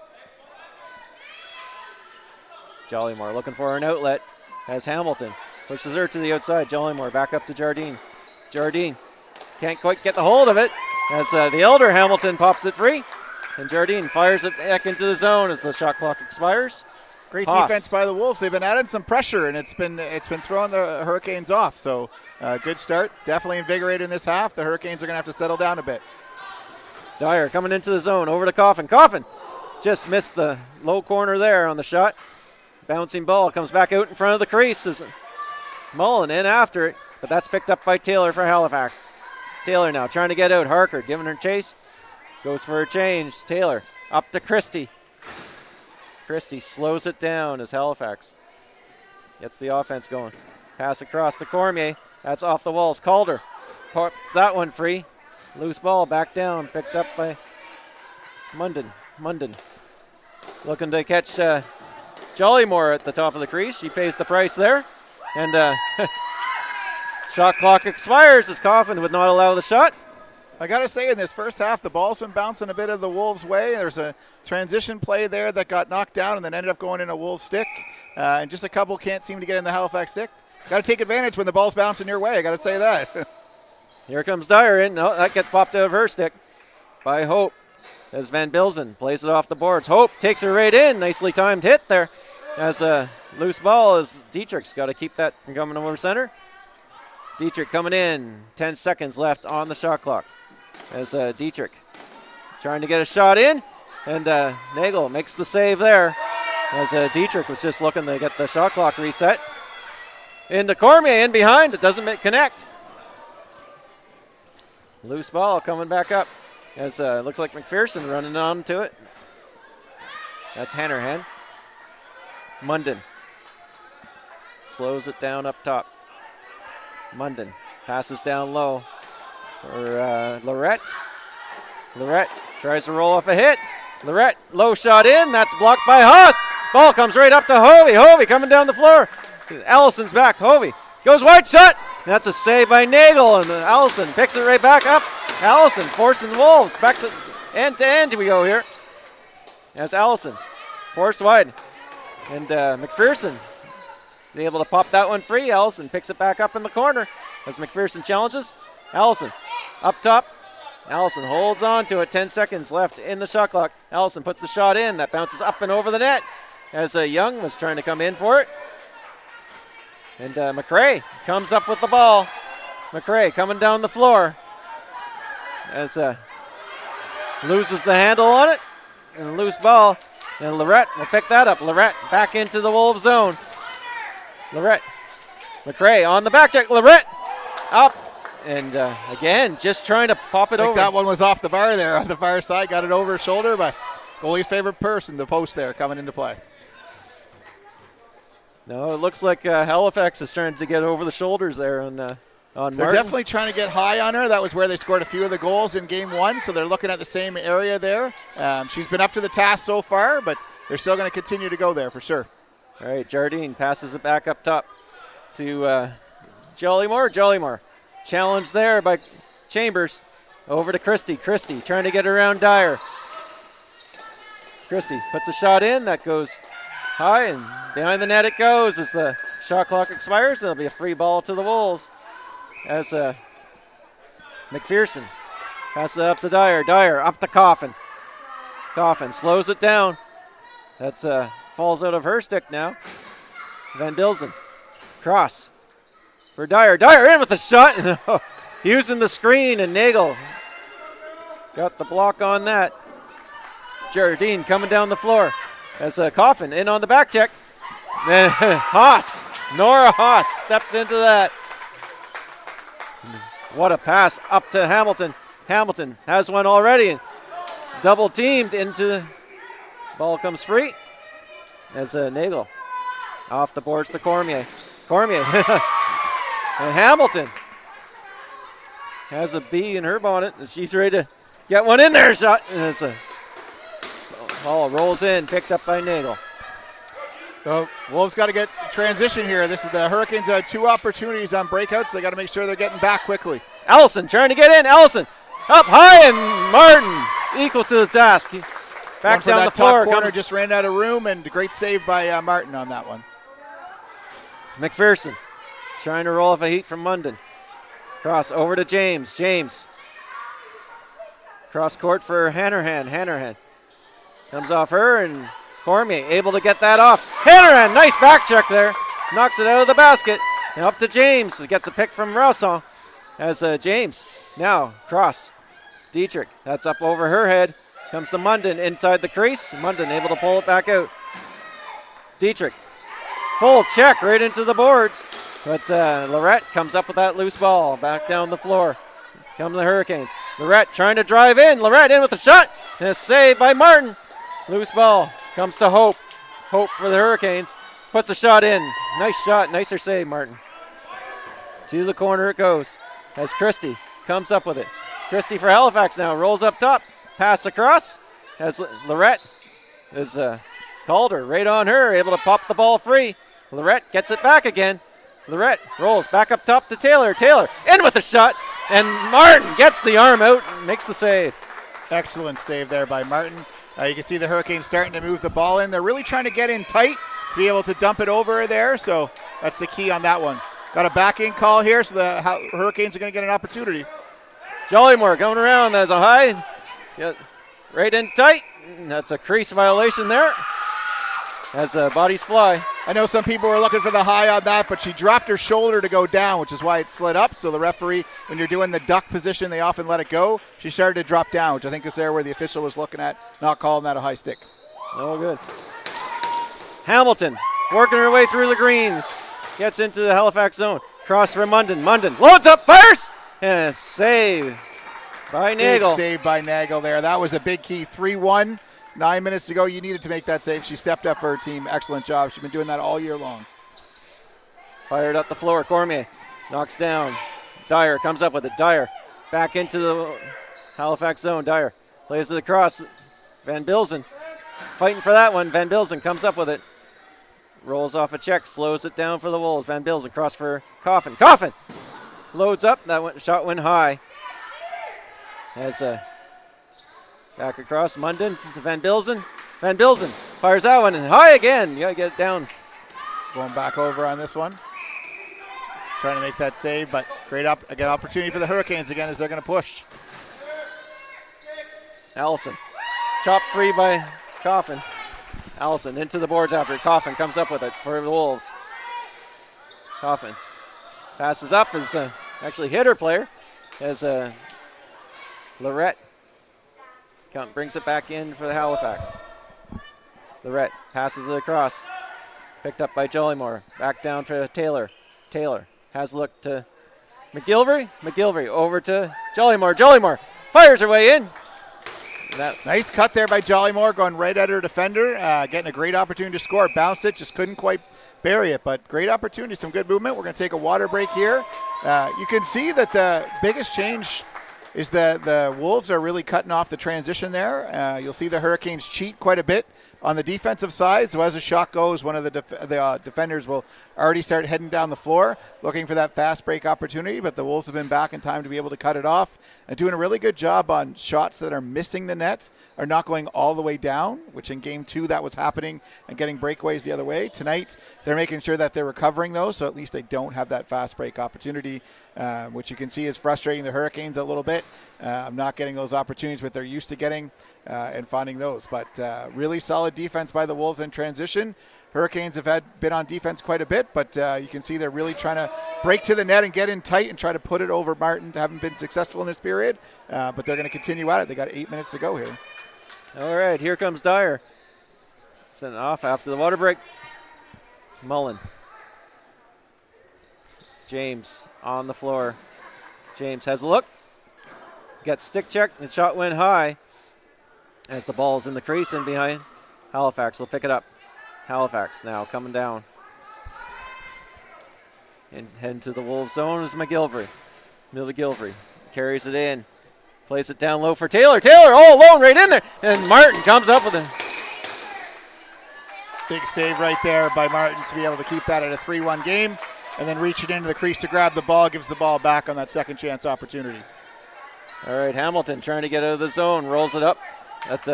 Jollymore looking for an outlet as Hamilton pushes her to the outside. Jollymore back up to Jardine. Jardine can't quite get the hold of it as the elder Hamilton pops it free. And Jardine fires it back into the zone as the shot clock expires. Great Haas. defense by the Wolves. They've been adding some pressure, and it's been throwing the Hurricanes off. So good start. Definitely invigorated in this half. The Hurricanes are going to have to settle down a bit. Dyer coming into the zone over to Coffin. Coffin just missed the low corner there on the shot. Bouncing ball comes back out in front of the crease as Mullen in after it, but that's picked up by Taylor for Halifax. Taylor now trying to get out. Harker giving her chase. Goes for a change. Taylor up to Christie. Christie slows it down as Halifax gets the offense going. Pass across to Cormier. That's off the walls. Calder pops that one free. Loose ball back down. Picked up by Munden. Munden looking to catch Jollymore at the top of the crease. She pays the price there. And shot clock expires as Coffin would not allow the shot. I got to say, in this first half, the ball's been bouncing a bit of the Wolves' way. There's a transition play there that got knocked down and then ended up going in a Wolves stick. And just a couple can't seem to get in the Halifax stick. Got to take advantage when the ball's bouncing your way. I got to say that. Here comes Dyer in. No, that gets popped out of her stick by Hope as Van Bilzen plays it off the boards. Hope takes her right in. Nicely timed hit there as a loose ball as Dietrich's got to keep that from coming over center. Dietrich coming in. 10 seconds left on the shot clock. As Dietrich trying to get a shot in, and Nagel makes the save there as Dietrich was just looking to get the shot clock reset. Into Cormier in behind, it doesn't connect. Loose ball coming back up as looks like McPherson running on to it. That's Hannerhan. Munden slows it down up top. Munden passes down low. For Lorette. Lorette tries to roll off a hit. Lorette, low shot in. That's blocked by Haas. Ball comes right up to Hovey. Hovey coming down the floor. Allison's back. Hovey goes wide shot. That's a save by Nagel, and Allison picks it right back up. Allison forcing the Wolves back to end we go here. As Allison forced wide. And McPherson able to pop that one free. Allison picks it back up in the corner as McPherson challenges. Allison up top. Allison holds on to it. 10 seconds left in the shot clock. Allison puts the shot in. That bounces up and over the net as Young was trying to come in for it. And McRae comes up with the ball. McRae coming down the floor as loses the handle on it. And a loose ball. And Lorette will pick that up. Lorette back into the Wolves zone. Lorette. McRae on the back check. Lorette up. And again, just trying to pop it over. That one was off the bar there on the far side. Got it over his shoulder by goalie's favorite person, the post there coming into play. No, it looks like Halifax is trying to get over the shoulders there on Martin. They're definitely trying to get high on her. That was where they scored a few of the goals in game one, so they're looking at the same area there. She's been up to the task so far, but they're still going to continue to go there for sure. All right, Jardine passes it back up top to Jollymore. Jollymore. Challenge there by Chambers. Over to Christie. Christie trying to get around Dyer. Christie puts a shot in. That goes high, and behind the net it goes as the shot clock expires. There'll be a free ball to the Wolves as McPherson passes it up to Dyer. Dyer up to Coffin. Coffin slows it down. That's falls out of her stick now. Van Bilzen. Cross. For Dyer. Dyer in with the shot. Using the screen, and Nagel got the block on that. Jardine coming down the floor as Coffin in on the back check. Haas. Nora Haas steps into that. What a pass up to Hamilton. Hamilton has one already. And double teamed into. Ball comes free as Nagel off the boards to Cormier. Cormier. And Hamilton has a bee in her bonnet, and she's ready to get one in there. Shot. And it's a ball rolls in, picked up by Nagel. So Wolves got to get transition here. This is the Hurricanes have two opportunities on breakouts. They got to make sure they're getting back quickly. Allison trying to get in. Allison up high, and Martin equal to the task. Back for down that the floor top corner, comes just ran out of room, and a great save by Martin on that one. McPherson trying to roll off a heat from Munden. Cross over to James. James. Cross court for Hanrahan. Hanrahan comes off her, and Cormier able to get that off. Hanrahan, nice back check there. Knocks it out of the basket. And up to James. Gets a pick from Rousson as James. Now cross. Dietrich. That's up over her head. Comes to Munden inside the crease. Munden able to pull it back out. Dietrich. Full check right into the boards. But Lorette comes up with that loose ball. Back down the floor. Come the Hurricanes. Lorette trying to drive in. Lorette in with a shot. And a save by Martin. Loose ball. Comes to Hope. Hope for the Hurricanes. Puts a shot in. Nice shot. Nicer save, Martin. To the corner it goes. As Christie comes up with it. Christie for Halifax now. Rolls up top. Pass across. As Lorette is Calder right on her. Able to pop the ball free. Lorette gets it back again. Lorette rolls back up top to Taylor. Taylor in with a shot. And Martin gets the arm out and makes the save. Excellent save there by Martin. You can see the Hurricanes starting to move the ball in. They're really trying to get in tight to be able to dump it over there. So that's the key on that one. Got a back in call here, so the Hurricanes are going to get an opportunity. Jollymore coming around as a high. Get right in tight. That's a crease violation there as bodies fly. I know some people were looking for the high on that, but she dropped her shoulder to go down, which is why it slid up. So the referee, when you're doing the duck position, they often let it go. She started to drop down, which I think is there where the official was looking at, not calling that a high stick. Oh, good. Hamilton working her way through the greens. Gets into the Halifax zone. Cross for Munden. Munden loads up, fires, and a save by Nagel. Big save by Nagel there. That was a big key. 3-1. 9 minutes ago, you needed to make that save. She stepped up for her team. Excellent job. She's been doing that all year long. Fired up the floor. Cormier knocks down. Dyer comes up with it. Dyer back into the Halifax zone. Dyer plays it across. Van Bilzen fighting for that one. Van Bilzen comes up with it. Rolls off a check. Slows it down for the Wolves. Van Bilzen cross for Coffin. Coffin loads up. That shot went high. As back across, Munden to Van Bilzen. Van Bilzen fires that one and high again. You got to get it down. Going back over on this one. Trying to make that save, but great opportunity for the Hurricanes again as they're going to push. Allison. Chopped free by Coffin. Allison into the boards after. Coffin comes up with it for the Wolves. Coffin passes up as actually hit her player as Lorette brings it back in for the Halifax. Lorette passes it across. Picked up by Jollymore. Back down for Taylor. Taylor has a look to McGilvery. McGilvery over to Jollymore. Jollymore fires her way in. Nice cut there by Jollymore, going right at her defender, getting a great opportunity to score. Bounced it, just couldn't quite bury it, but great opportunity, some good movement. We're going to take a water break here. You can see that the biggest change is that the Wolves are really cutting off the transition there. You'll see the Hurricanes cheat quite a bit on the defensive side. So as a shot goes, one of the defenders will already start heading down the floor, looking for that fast break opportunity. But the Wolves have been back in time to be able to cut it off and doing a really good job on shots that are missing the net, are not going all the way down, which in game 2 that was happening, and getting breakaways the other way. Tonight, they're making sure that they're recovering those, so at least they don't have that fast break opportunity, which you can see is frustrating the Hurricanes a little bit. Not getting those opportunities that they're used to getting and finding those. But really solid defense by the Wolves in transition. Hurricanes have been on defense quite a bit, but you can see they're really trying to break to the net and get in tight and try to put it over Martin. Haven't been successful in this period, but they're going to continue at it. They got 8 minutes to go here. All right, here comes Dyer. Sent off after the water break. Mullen. James on the floor. James has a look. Gets stick checked. The shot went high as the ball's in the crease and behind. Halifax will pick it up. Halifax now coming down. And heading to the Wolves zone is McGilvery. McGilvery carries it in. Plays it down low for Taylor. Taylor all alone right in there. And Martin comes up with it. Big save right there by Martin to be able to keep that at a 3-1 game. And then reach it into the crease to grab the ball. Gives the ball back on that second chance opportunity. All right, Hamilton trying to get out of the zone. Rolls it up. That's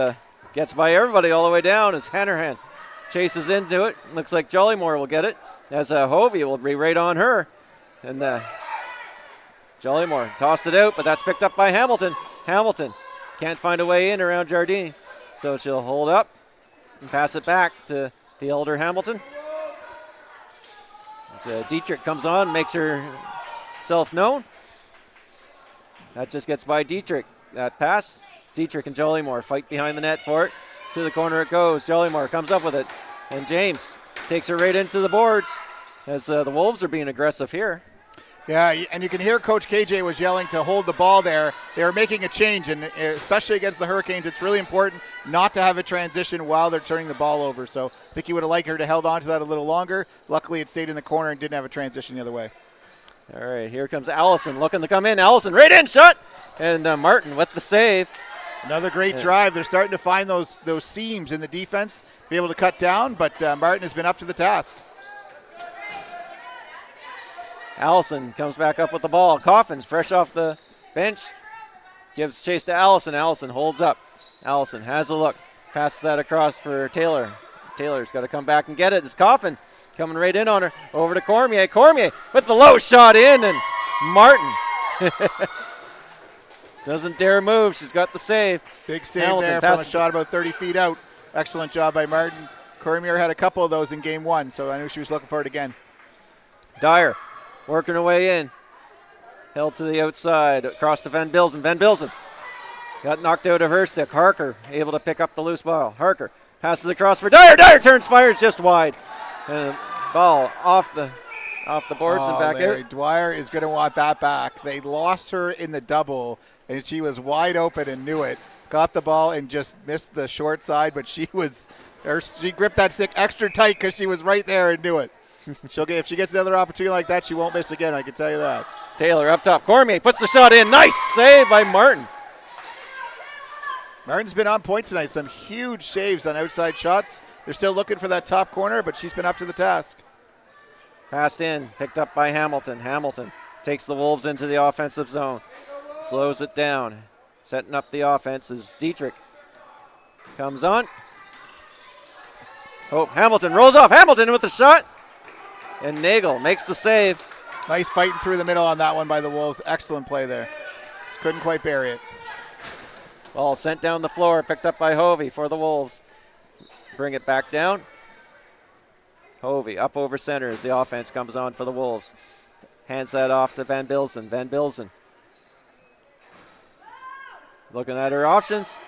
Gets by everybody all the way down as Hanrahan chases into it. Looks like Jollymore will get it as Hovey will be right on her. And Jollymore tossed it out, but that's picked up by Hamilton. Hamilton can't find a way in around Jardine. So she'll hold up and pass it back to the elder Hamilton. As Dietrich comes on, makes herself known. That just gets by Dietrich. That pass. Dietrich and Jollymore fight behind the net for it. To the corner it goes. Jollymore comes up with it. And James takes her right into the boards as the Wolves are being aggressive here. Yeah, and you can hear Coach KJ was yelling to hold the ball there. They were making a change, and especially against the Hurricanes, it's really important not to have a transition while they're turning the ball over. So I think you would have liked her to held on to that a little longer. Luckily, it stayed in the corner and didn't have a transition the other way. All right, here comes Allison looking to come in. Allison right in, shot! And Martin with the save. Another great drive. They're starting to find those seams in the defense, be able to cut down, but Martin has been up to the task. Allison comes back up with the ball. Coffin's fresh off the bench. Gives chase to Allison. Allison holds up. Allison has a look. Passes that across for Taylor. Taylor's got to come back and get it. It's Coffin coming right in on her. Over to Cormier. Cormier with the low shot in, and Martin doesn't dare move. She's got the save. Big save Hamilton there from a shot about 30 feet out. Excellent job by Martin. Cormier had a couple of those in game one, so I knew she was looking for it again. Dyer working her way in. Held to the outside. Across to Van Bilzen. Van Bilzen got knocked out of her stick. Harker able to pick up the loose ball. Harker passes across for Dyer. Dyer turns, fires just wide. And ball off the boards and back Larry, out. Dwyer is going to want that back. They lost her in the double, and she was wide open and knew it. Got the ball and just missed the short side, but she gripped that stick extra tight because she was right there and knew it. If she gets another opportunity like that, she won't miss again, I can tell you that. Taylor up top. Cormier puts the shot in. Nice save by Martin. Martin's been on point tonight. Some huge saves on outside shots. They're still looking for that top corner, but she's been up to the task. Passed in, picked up by Hamilton. Hamilton takes the Wolves into the offensive zone. Slows it down. Setting up the offense as Dietrich comes on. Oh, Hamilton rolls off. Hamilton with the shot. And Nagel makes the save. Nice fighting through the middle on that one by the Wolves. Excellent play there. Just couldn't quite bury it. Ball sent down the floor, picked up by Hovey for the Wolves. Bring it back down. Hovey up over center as the offense comes on for the Wolves. Hands that off to Van Bilzen. Van Bilzen looking at her options.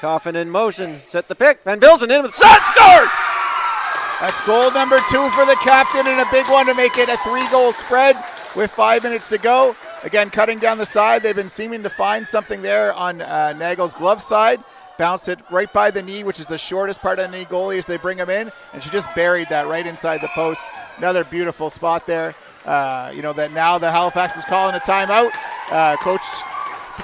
Coffin in motion. Set the pick. Van Bilzen in with shot. Scores! That's goal number 2 for the captain, and a big one to make it a 3-goal spread with 5 minutes to go. Again, cutting down the side. They've been seeming to find something there on Nagel's glove side. Bounced it right by the knee, which is the shortest part of the knee goalie as they bring him in, and she just buried that right inside the post. Another beautiful spot there. That now the Halifax is calling a timeout.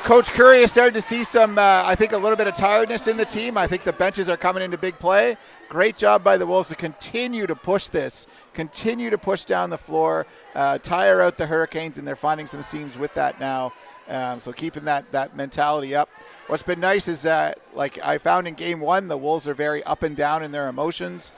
Coach Curry is starting to see some, I think, a little bit of tiredness in the team. I think the benches are coming into big play. Great job by the Wolves to continue to push this, continue to push down the floor, tire out the Hurricanes, and they're finding some seams with that now. So keeping that mentality up. What's been nice is like I found in game one, the Wolves are very up and down in their emotions.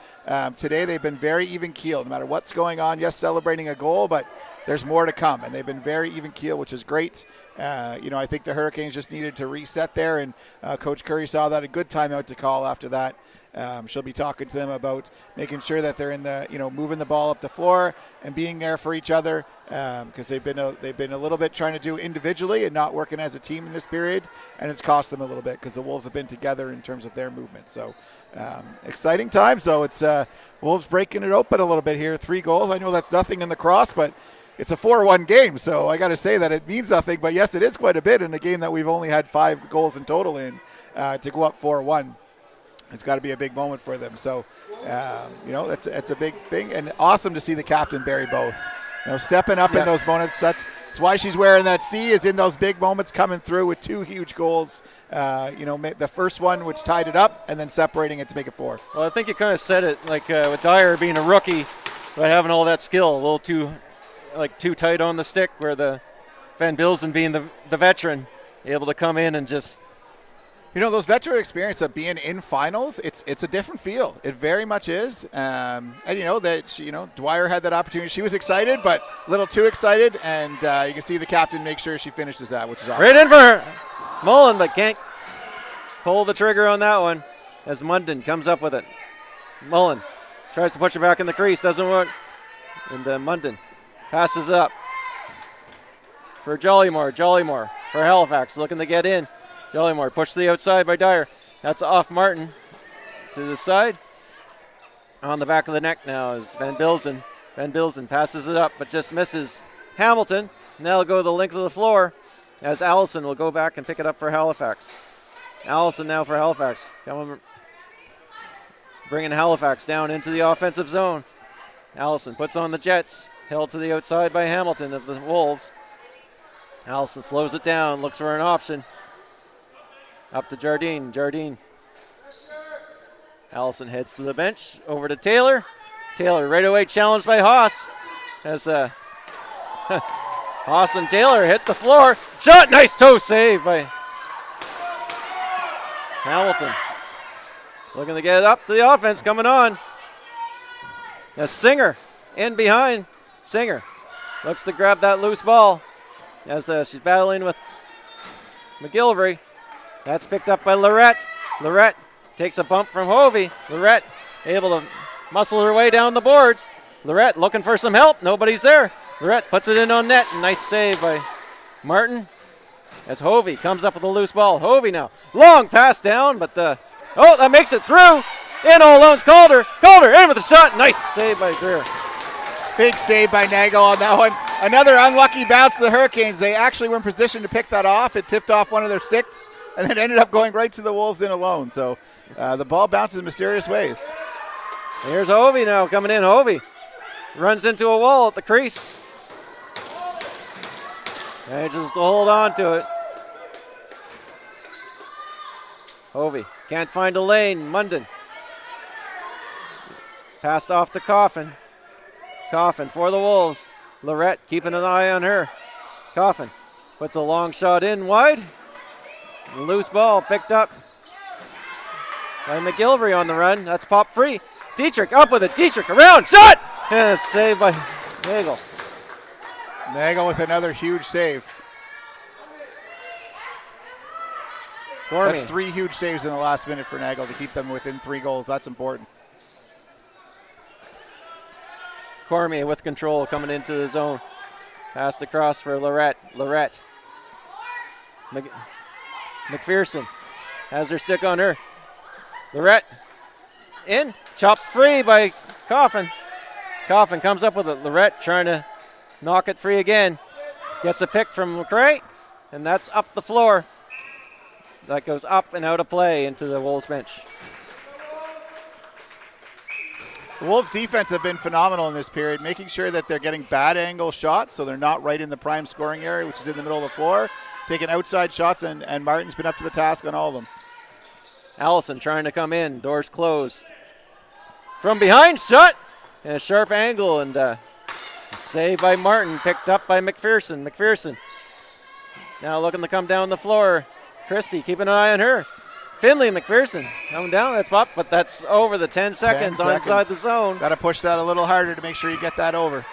Today they've been very even keeled, no matter what's going on. Yes, celebrating a goal, but there's more to come, and they've been very even keeled, which is great. I think the Hurricanes just needed to reset there, and Coach Curry saw that a good timeout to call after that. She'll be talking to them about making sure that they're in the, moving the ball up the floor and being there for each other, because they've been a little bit trying to do individually and not working as a team in this period, and it's cost them a little bit because the Wolves have been together in terms of their movement. So exciting times, though. It's Wolves breaking it open a little bit here. 3 goals. I know that's nothing in the cross, but it's a 4-1 game, so I got to say that it means nothing. But yes, it is quite a bit in a game that we've only had 5 goals in total in to go up 4-1. It's got to be a big moment for them. So, that's a big thing, and awesome to see the captain bury both. Stepping up in those moments. That's why she's wearing that C, is in those big moments, coming through with 2 huge goals. The first one, which tied it up, and then separating it to make it 4. Well, I think you kind of said it, like with Dyer being a rookie, but having all that skill, a little too tight on the stick, where the Van Bilzen being the veteran, able to come in and just You know, those veteran experience of being in finals, it's a different feel. It very much is. And you know that Dwyer had that opportunity. She was excited, but a little too excited, and you can see the captain make sure she finishes that, which is awesome. Right in for her. Mullen, but can't pull the trigger on that one as Munden comes up with it. Mullen tries to push it back in the crease, doesn't work. And Munden passes up for Jollymore. Jollymore for Halifax, looking to get in. Jollymore pushed to the outside by Dyer. That's off Martin to the side. On the back of the neck now is Van Bilzen. Van Bilzen passes it up, but just misses Hamilton. Now they'll go the length of the floor as Allison will go back and pick it up for Halifax. Allison now for Halifax. Bringing Halifax down into the offensive zone. Allison puts on the Jets. Held to the outside by Hamilton of the Wolves. Allison slows it down, looks for an option. Up to Jardine. Jardine. Allison heads to the bench. Over to Taylor. Taylor right away challenged by Haas. As Haas and Taylor hit the floor. Shot! Nice toe save by Hamilton. Looking to get up to the offense coming on. As Singer in behind. Singer looks to grab that loose ball as she's battling with McGilvery. That's picked up by Lorette. Lorette takes a bump from Hovey. Lorette able to muscle her way down the boards. Lorette looking for some help. Nobody's there. Lorette puts it in on net. Nice save by Martin as Hovey comes up with a loose ball. Hovey now. Long pass down, but that makes it through. In all alone's Calder. Calder in with a shot. Nice save by Greer. Big save by Nagel on that one. Another unlucky bounce to the Hurricanes. They actually were in position to pick that off. It tipped off one of their sticks and then ended up going right to the Wolves in alone. So the ball bounces in mysterious ways. Here's Hovey now coming in. Hovey runs into a wall at the crease. Manages to hold on to it. Hovey can't find a lane. Munden. Passed off to Coffin. Coffin for the Wolves. Lorette keeping an eye on her. Coffin puts a long shot in wide. Loose ball picked up by McGilvery on the run. That's pop free. Dietrich up with it. Dietrich around. Shot! And it's saved by Nagel. Nagel with another huge save. Cormier. That's 3 huge saves in the last minute for Nagel to keep them within 3 goals. That's important. Cormier with control coming into the zone. Passed across for Lorette. Lorette. McPherson has her stick on her. Lorette in. Chopped free by Coffin. Coffin comes up with it. Lorette trying to knock it free again. Gets a pick from McRae, and that's up the floor. That goes up and out of play into the Wolves bench. The Wolves' defense have been phenomenal in this period, making sure that they're getting bad angle shots so they're not right in the prime scoring area, which is in the middle of the floor. Taking outside shots, and Martin's been up to the task on all of them. Allison trying to come in. Doors closed. From behind, shot. And a sharp angle, and save by Martin, picked up by McPherson. McPherson now looking to come down the floor. Christie keeping an eye on her. Finley McPherson coming down. That's pop, but that's over the 10 seconds inside the zone. Got to push that a little harder to make sure you get that over.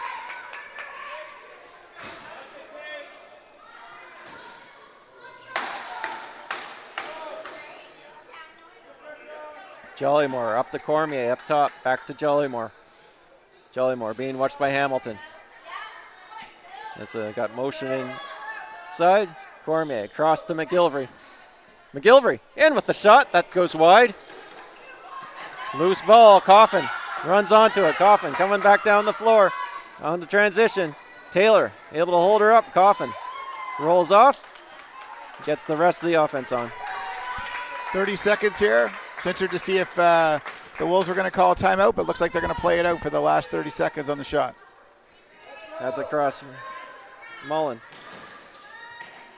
Jollymore up to Cormier, up top, back to Jollymore. Jollymore being watched by Hamilton. That's got motion inside. Cormier across to McGilvery. McGilvery in with the shot. That goes wide. Loose ball. Coffin runs onto it. Coffin coming back down the floor on the transition. Taylor able to hold her up. Coffin rolls off. Gets the rest of the offense on. 30 seconds here. Interested to see if the Wolves were going to call a timeout, but looks like they're going to play it out for the last 30 seconds on the shot. That's across Mullen.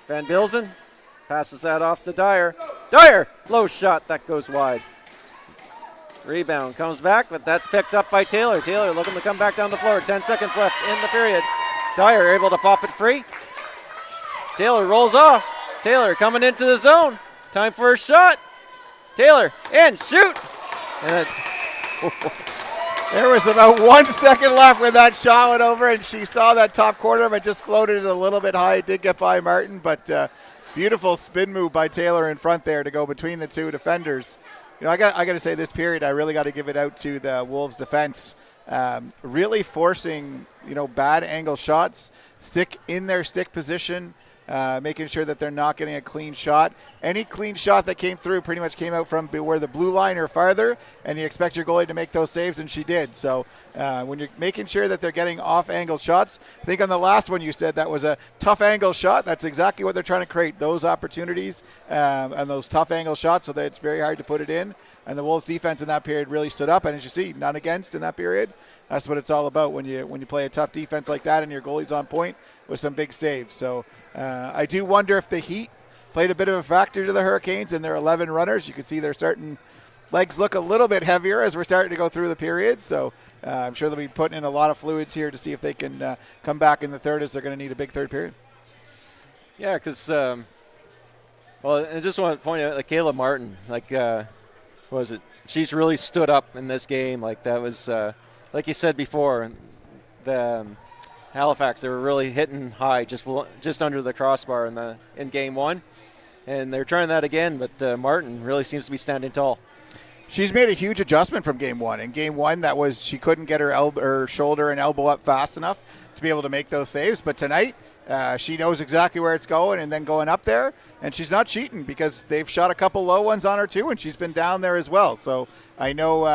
Van Bilzen passes that off to Dyer. Dyer, low shot, that goes wide. Rebound comes back, but that's picked up by Taylor. Taylor looking to come back down the floor. 10 seconds left in the period. Dyer able to pop it free. Taylor rolls off. Taylor coming into the zone. Time for a shot. Taylor, and shoot. And there was about 1 second left when that shot went over, and she saw that top corner, but just floated it a little bit high. It did get by Martin, but beautiful spin move by Taylor in front there to go between the two defenders. You know, I got to say, this period, I really got to give it out to the Wolves defense. Really forcing, bad angle shots, stick in their stick position, making sure that they're not getting a clean shot. Any clean shot that came through pretty much came out from where the blue line or farther, and you expect your goalie to make those saves, and she did. So when you're making sure that they're getting off-angle shots, I think on the last one you said that was a tough angle shot. That's exactly what they're trying to create, those opportunities and those tough angle shots so that it's very hard to put it in. And the Wolves defense in that period really stood up, and as you see, none against in that period. That's what it's all about when you play a tough defense like that and your goalie's on point with some big saves. So I do wonder if the heat played a bit of a factor to the Hurricanes and their 11 runners. You can see they're starting legs look a little bit heavier as we're starting to go through the period. So I'm sure they'll be putting in a lot of fluids here to see if they can come back in the third, as they're going to need a big third period. Yeah, because I just want to point out, Kayla Martin, what was it? She's really stood up in this game. That was, like you said before, the Halifax, they were really hitting high, just under the crossbar in game one, and they're trying that again. But Martin really seems to be standing tall. She's made a huge adjustment from game one. In game one, that was she couldn't get her shoulder and elbow up fast enough to be able to make those saves. But tonight, she knows exactly where it's going and then going up there. And she's not cheating because they've shot a couple low ones on her too, and she's been down there as well. So I know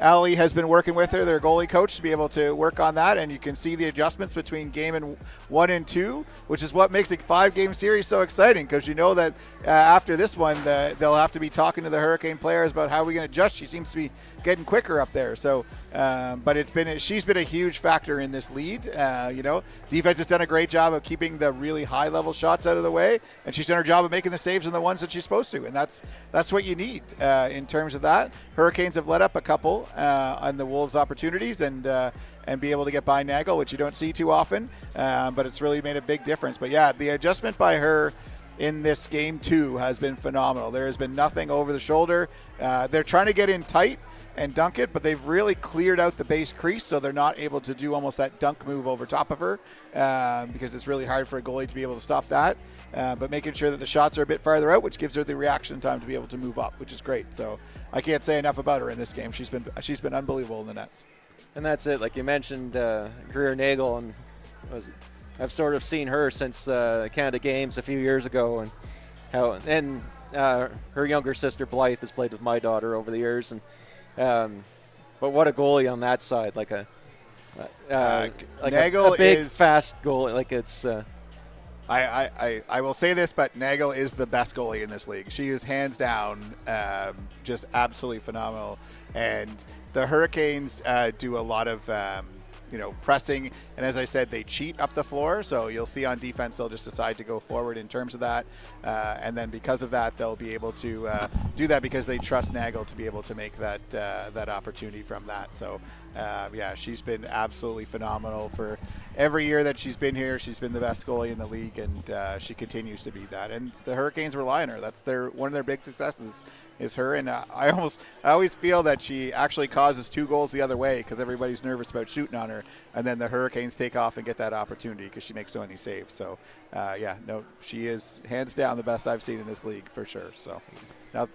Allie has been working with her, their goalie coach, to be able to work on that. And you can see the adjustments between game 1 and 2, which is what makes a 5-game series so exciting, because you know that after this one, they'll have to be talking to the Hurricane players about how we can adjust. She seems to be getting quicker up there. So, but she's been a huge factor in this lead. Defense has done a great job of keeping the really high-level shots out of the way, and she's done her job of making the saves on the ones that she's supposed to. And that's what you need in terms of that. Hurricanes have let up a couple on the Wolves' opportunities and be able to get by Nagel, which you don't see too often, but it's really made a big difference. But yeah, the adjustment by her in this game 2 has been phenomenal. There has been nothing over the shoulder. They're trying to get in tight and dunk it, but they've really cleared out the base crease, so they're not able to do almost that dunk move over top of her because it's really hard for a goalie to be able to stop that. But making sure that the shots are a bit farther out, which gives her the reaction time to be able to move up, which is great. So I can't say enough about her in this game. She's been unbelievable in the nets. And that's it. Like you mentioned, Greer Nagel, and I've sort of seen her since Canada Games a few years ago, and her younger sister Blythe has played with my daughter over the years, and but what a goalie on that side, Nagel a big is fast goalie. It's. I will say this, but Nagel is the best goalie in this league. She is hands down just absolutely phenomenal. And the Hurricanes do a lot of pressing, and as I said, they cheat up the floor. So you'll see on defense they'll just decide to go forward in terms of that, and then because of that they'll be able to do that because they trust Nagel to be able to make that opportunity from that. So she's been absolutely phenomenal for every year that she's been here. She's been the best goalie in the league, and she continues to be that. And the Hurricanes rely on her. That's one of their big successes is her. And I always feel that she actually causes 2 goals the other way because everybody's nervous about shooting on her, and then the Hurricanes take off and get that opportunity because she makes so many saves. So she is hands down the best I've seen in this league for sure. So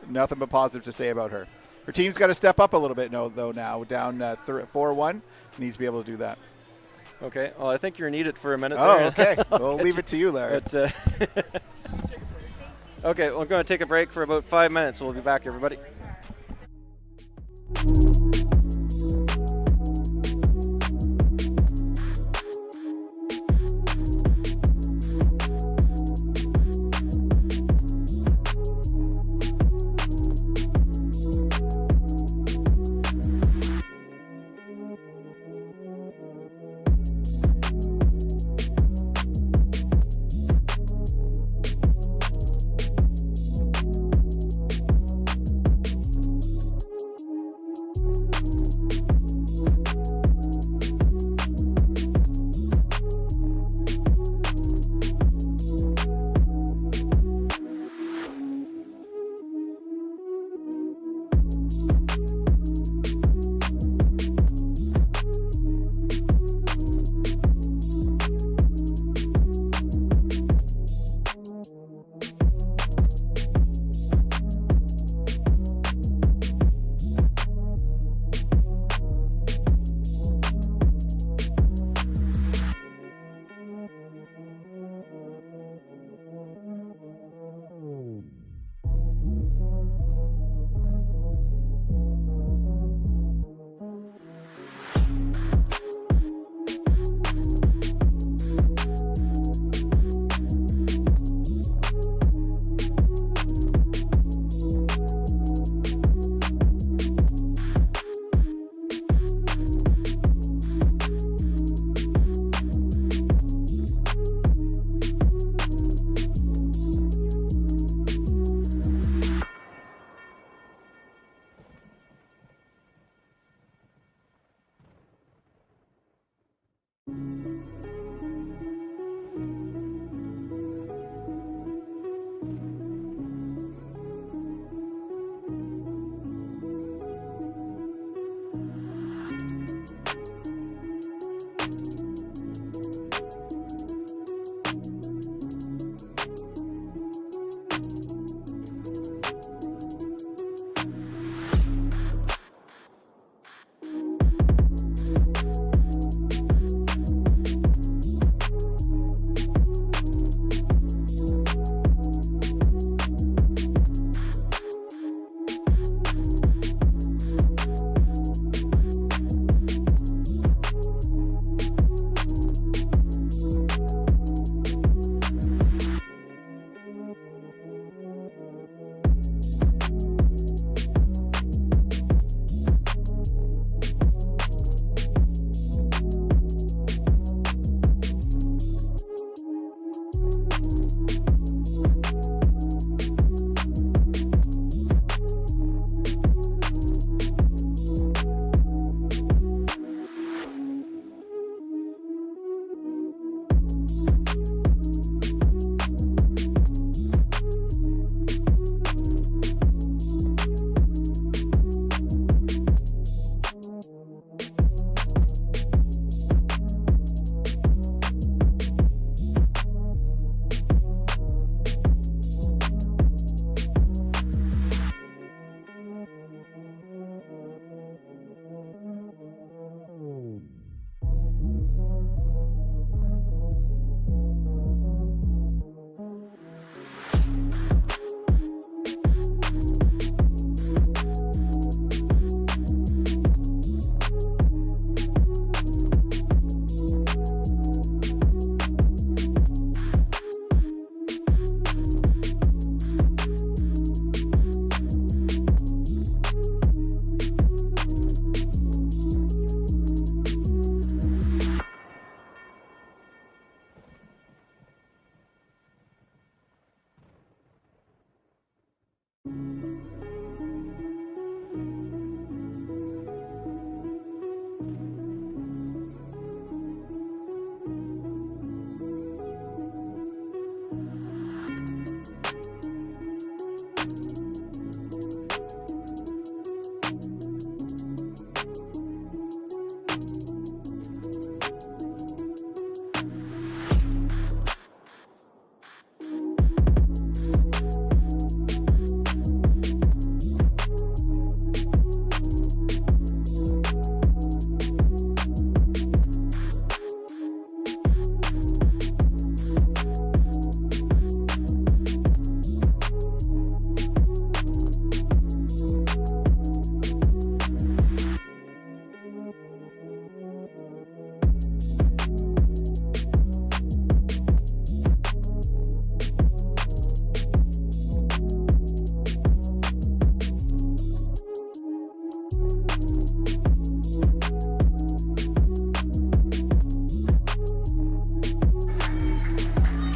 nothing but positive to say about her. Her team's got to step up a little bit though now, down 4-1, needs to be able to do that. Okay, well, I think you're needed for a minute there. Okay. We'll leave it to you, Larry. Okay, we're going to take a break for about 5 minutes. We'll be back, everybody.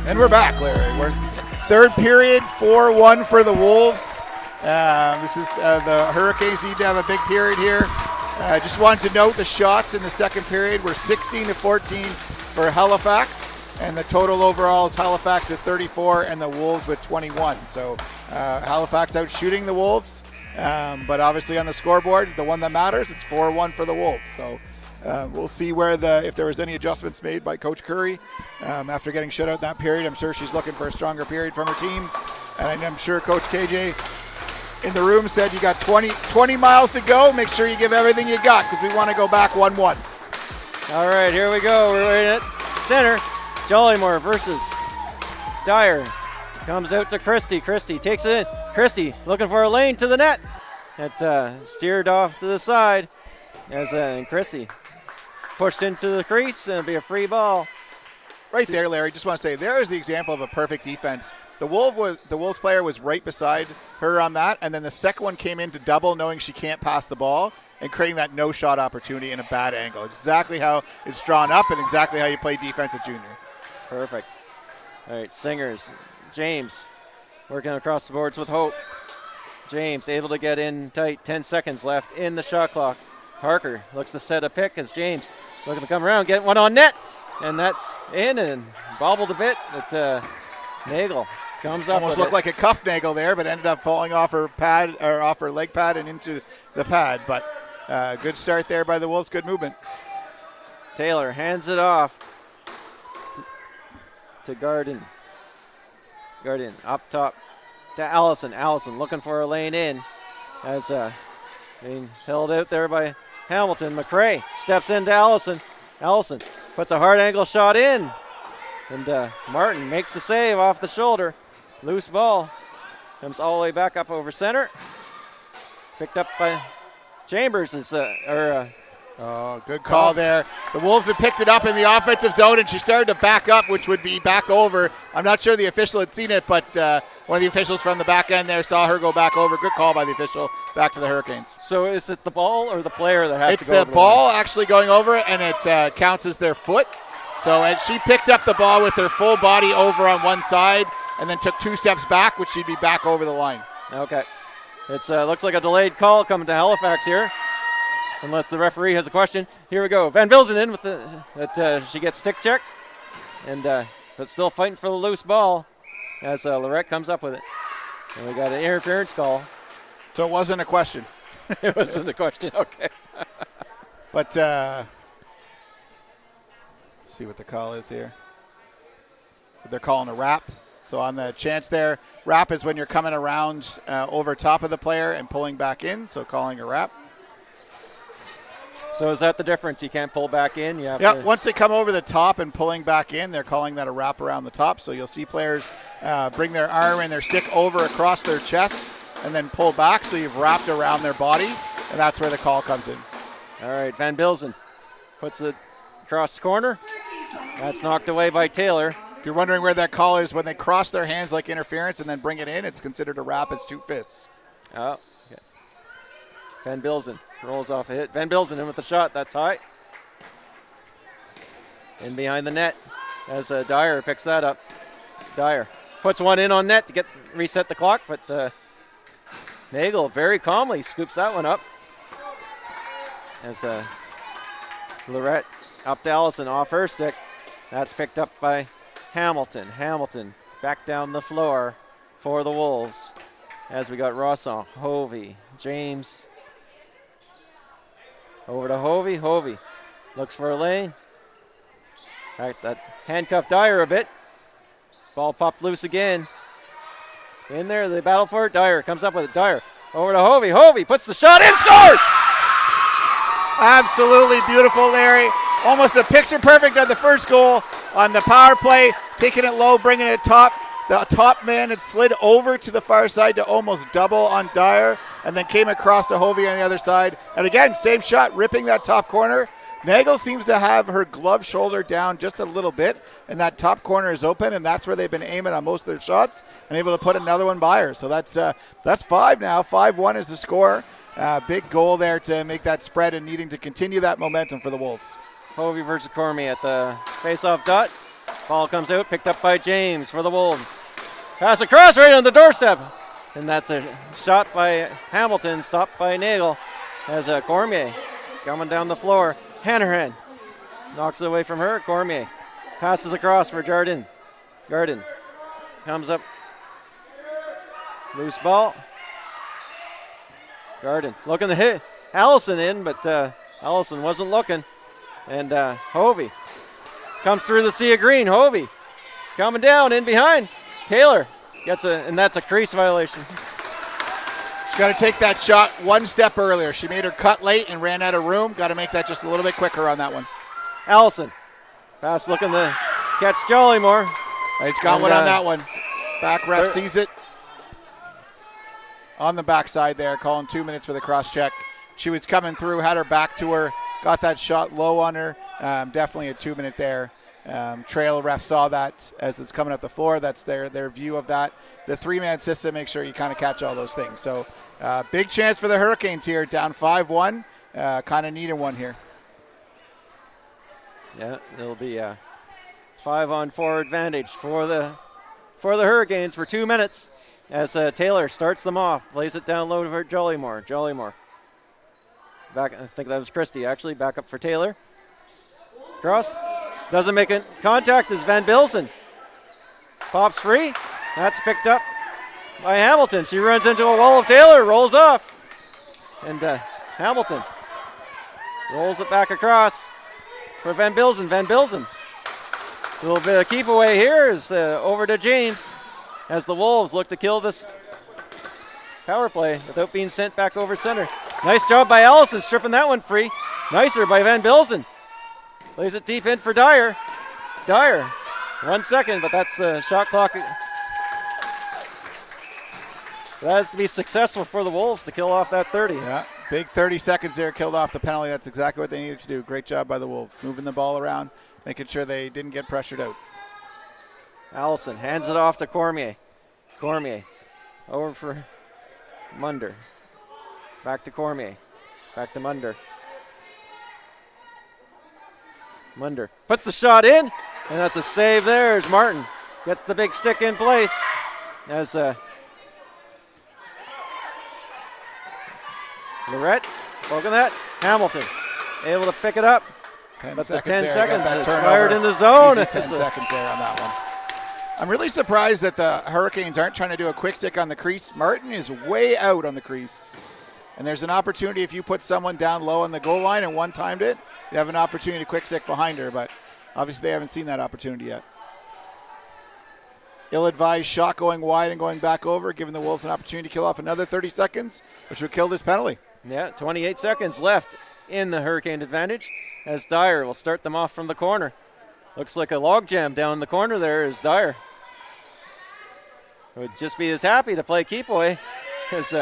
And we're back, Larry. We're third period, 4-1 for the Wolves. This is the Hurricanes need to have a big period here. Just wanted to note the shots in the second period were 16-14 for Halifax, and the total overall is Halifax with 34 and the Wolves with 21. So Halifax out shooting the Wolves, but obviously on the scoreboard, the one that matters, it's 4-1 for the Wolves. So we'll see if there was any adjustments made by Coach Curry after getting shut out in that period. I'm sure she's looking for a stronger period from her team, and I'm sure Coach KJ in the room said you got 20 miles to go. Make sure you give everything you got because we want to go back 1-1. All right, here we go. We're in it. Center, Jollymore versus Dyer. Comes out to Christie. Christie takes it in. Christie looking for a lane to the net. It steered off to the side as Christie pushed into the crease, and it'll be a free ball. Right there, Larry, just want to say, there is the example of a perfect defense. The Wolves player was right beside her on that, and then the second one came in to double, knowing she can't pass the ball, and creating that no-shot opportunity in a bad angle. Exactly how it's drawn up and exactly how you play defense at junior. Perfect. All right, Singers. James working across the boards with Hope. James able to get in tight, 10 seconds left in the shot clock. Parker looks to set a pick as James looking to come around, get one on net, and that's in and bobbled a bit, but Nagel comes up. Almost looked like a cuff Nagel there, but ended up falling off her pad or off her leg pad and into the pad. But good start there by the Wolves, good movement. Taylor hands it off to Garden. Garden up top to Allison. Allison looking for a lane in as being held out there by Hamilton. McRae steps into Allison. Allison puts a hard angle shot in. And Martin makes the save off the shoulder. Loose ball. Comes all the way back up over center. Picked up by Chambers. Good call there. The Wolves have picked it up in the offensive zone, and she started to back up, which would be back over. I'm not sure the official had seen it, but one of the officials from the back end there saw her go back over. Good call by the official. Back to the Hurricanes. So is it the ball or the player that has to go over? It's the ball actually going over, and it counts as their foot. So and she picked up the ball with her full body over on one side and then took 2 steps back, which she'd be back over the line. Okay. It looks like a delayed call coming to Halifax here, unless the referee has a question. Here we go. Van Bilzen in with she gets stick checked, and but still fighting for the loose ball as Lorette comes up with it. And we got an interference call. So it wasn't a question. It wasn't a question. Okay. But see what the call is here. They're calling a wrap. So on the chance there, wrap is when you're coming around over top of the player and pulling back in. So calling a wrap. So is that the difference? You can't pull back in? Yep. Once they come over the top and pulling back in, they're calling that a wrap around the top. So you'll see players bring their arm and their stick over across their chest and then pull back. So you've wrapped around their body, and that's where the call comes in. All right, Van Bilzen puts it across the corner. That's knocked away by Taylor. If you're wondering where that call is, when they cross their hands like interference and then bring it in, it's considered a wrap as 2 fists. Oh, okay. Van Bilzen rolls off a hit. Van Bilzen in with the shot. That's high. In behind the net as Dyer picks that up. Dyer puts one in on net to reset the clock, but Nagel very calmly scoops that one up. As Lorette up to Allison off her stick. That's picked up by Hamilton. Hamilton back down the floor for the Wolves. As we got Rosson, Hovey, James. Over to Hovey. Hovey looks for a lane. All right, that handcuffed Dyer a bit. Ball popped loose again. In there, they battle for it. Dyer comes up with it. Dyer over to Hovey. Hovey puts the shot in, scores! Absolutely beautiful, Larry. Almost a picture perfect on the first goal on the power play. Taking it low, bringing it top. The top man had slid over to the far side to almost double on Dyer and then came across to Hovey on the other side. And again, same shot, ripping that top corner. Nagel seems to have her glove shoulder down just a little bit, and that top corner is open, and that's where they've been aiming on most of their shots and able to put another one by her. So that's 5 now. 5-1 is the score. Big goal there to make that spread and needing to continue that momentum for the Wolves. Hovey versus Cormier at the face-off dot. Ball comes out, picked up by James for the Wolves. Pass across right on the doorstep. And that's a shot by Hamilton, stopped by Nagel. As Cormier coming down the floor. Hanrahan knocks it away from her. Cormier passes across for Jardin. Garden comes up. Loose ball. Garden looking to hit Allison in, but Allison wasn't looking. And Hovey comes through the sea of green. Hovey coming down in behind. Taylor gets and that's a crease violation. She's got to take that shot one step earlier. She made her cut late and ran out of room. Got to make that just a little bit quicker on that one. Allison. Pass looking to catch Jollymore. He's got one on that one. Back ref sees it. On the backside there, calling 2 minutes for the cross check. She was coming through, had her back to her, got that shot low on her. Definitely a 2 minute there. Trail ref saw that as it's coming up the floor. That's their view of that. The three-man system makes sure you kind of catch all those things. So big chance for the Hurricanes here, down 5-1. Kind of needing one here. Yeah, it'll be a 5-on-4 advantage for the Hurricanes for 2 minutes as Taylor starts them off, lays it down low for Jollymore. Jollymore back. I think that was Christie actually. Back up for Taylor. Cross. Doesn't make a contact as Van Bilsen pops free. That's picked up by Hamilton. She runs into a wall of Taylor, rolls off. And Hamilton rolls it back across for Van Bilsen. Van Bilsen. A little bit of keep away here is over to James as the Wolves look to kill this power play without being sent back over center. Nice job by Allison stripping that one free. Nicer by Van Bilsen. Lays it deep in for Dyer. Dyer, 1 second, but that's shot clock. That has to be successful for the Wolves to kill off that 30. Yeah, big 30 seconds there, killed off the penalty. That's exactly what they needed to do. Great job by the Wolves, moving the ball around, making sure they didn't get pressured out. Allison hands it off to Cormier. Cormier over for Munder. Back to Cormier. Back to Munder. Munder puts the shot in, and that's a save there as Martin gets the big stick in place. As Lorette, poking that. Hamilton able to pick it up. But the 10 seconds expired in the zone. Easy 10 seconds there on that one. I'm really surprised that the Hurricanes aren't trying to do a quick stick on the crease. Martin is way out on the crease. And there's an opportunity if you put someone down low on the goal line and one-timed it, you have an opportunity to quick stick behind her, but obviously they haven't seen that opportunity yet. Ill-advised shot going wide and going back over, giving the Wolves an opportunity to kill off another 30 seconds, which would kill this penalty. Yeah, 28 seconds left in the Hurricane advantage as Dyer will start them off from the corner. Looks like a logjam down in the corner there is Dyer. Would just be as happy to play keep away as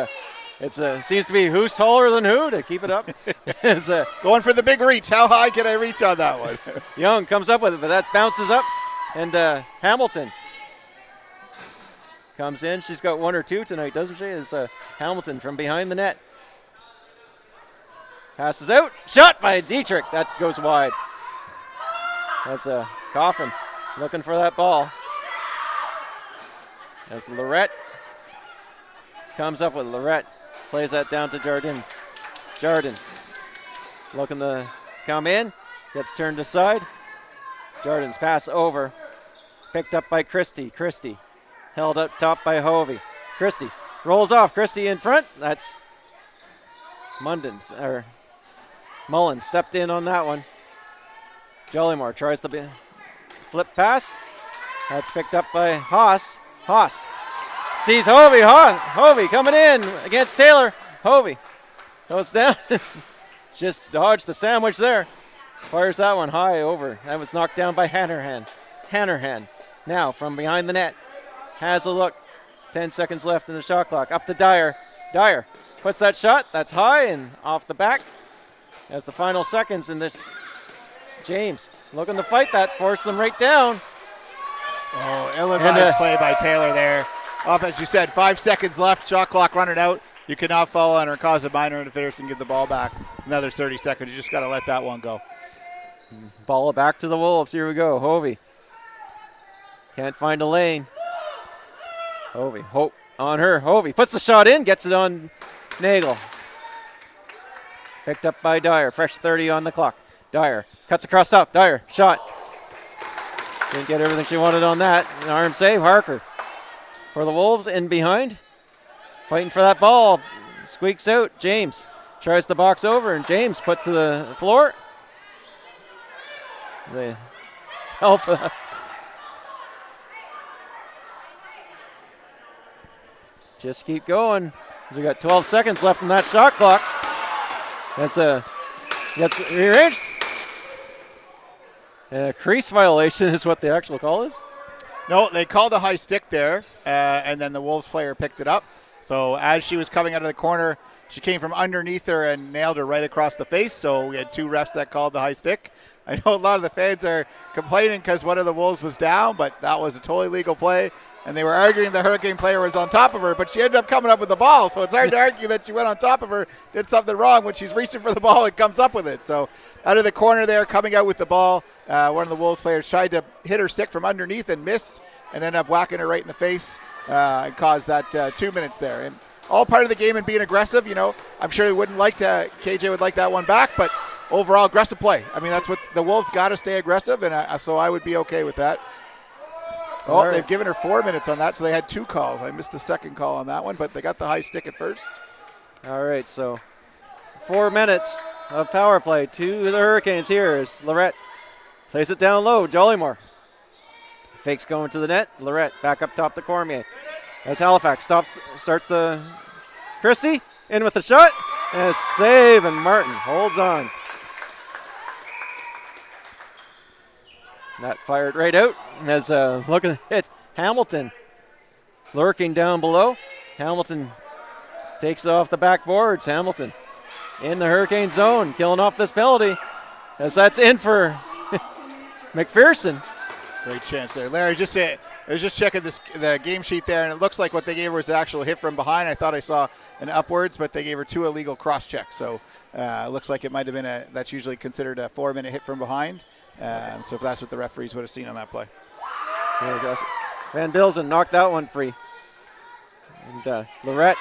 it seems to be who's taller than who to keep it up. Going for the big reach. How high can I reach on that one? Young comes up with it, but that bounces up. And Hamilton comes in. She's got one or two tonight, doesn't she? Is Hamilton from behind the net. Passes out. Shot by Dietrich. That goes wide. That's Coffin looking for that ball. As Lorette comes up with Lorette. Plays that down to Jardin. Jardin looking to come in. Gets turned aside. Jardin's pass over. Picked up by Christie. Christie held up top by Hovey. Christie rolls off. Christie in front. That's Mullins stepped in on that one. Jollymore tries the flip pass. That's picked up by Haas. Haas sees Hovey. Hovey coming in against Taylor. Hovey goes down. Just dodged a sandwich there. Fires that one high over. That was knocked down by Hanrahan. Hanrahan now from behind the net. Has a look. 10 seconds left in the shot clock. Up to Dyer. Dyer puts that shot. That's high and off the back. As the final seconds in this. James looking to fight that. Force them right down. Oh, ill-advised play by Taylor there. Up, as you said, 5 seconds left. Shot clock running out. You cannot fall on or cause a minor interference and give the ball back. Another 30 seconds. You just got to let that one go. Ball back to the Wolves. Here we go. Hovey Can't find a lane. Hovey, Hope on her. Hovey puts the shot in, gets it on Nagel. Picked up by Dyer. Fresh 30 on the clock. Dyer cuts across top. Dyer, shot. Didn't get everything she wanted on that. An arm save. Harker for the Wolves in behind. Fighting for that ball. Squeaks out. James tries to box over, and James put to the floor. The help. Just keep going. We got 12 seconds left in that shot clock. That's rearranged. Crease violation is what the actual call is. No, they called a high stick there, and then the Wolves player picked it up. So as she was coming out of the corner, she came from underneath her and nailed her right across the face. So we had 2 refs that called the high stick. I know a lot of the fans are complaining because one of the Wolves was down, but that was a totally legal play. And they were arguing the Hurricane player was on top of her, but she ended up coming up with the ball. So it's hard to argue that she went on top of her, did something wrong. When she's reaching for the ball, it comes up with it. So out of the corner there, coming out with the ball, one of the Wolves players tried to hit her stick from underneath and missed, and ended up whacking her right in the face and caused that 2 minutes there. And all part of the game and being aggressive. You know, I'm sure KJ would like that one back, but overall aggressive play. I mean, that's what the Wolves got to stay aggressive, and so I would be okay with that. Oh, right. They've given her 4 minutes on that, so they had 2 calls. I missed the second call on that one, but they got the high stick at first. All right, so 4 minutes of power play to the Hurricanes here as Lorette plays it down low. Jollymore fakes going to the net. Lorette back up top to Cormier. As Halifax starts to Christie in with the shot. And a save, and Martin holds on. That fired right out as looking at Hamilton lurking down below. Hamilton takes it off the backboards. Hamilton in the Hurricane zone, killing off this penalty as that's in for McPherson. Great chance there. Larry, I was just checking the game sheet there, and it looks like what they gave her was the actual hit from behind. I thought I saw an upwards, but they gave her 2 illegal cross checks. So it looks like it might have been that's usually considered a 4-minute hit from behind. So if that's what the referees would have seen on that play. There goes. Van Bilzen knocked that one free. And Lorette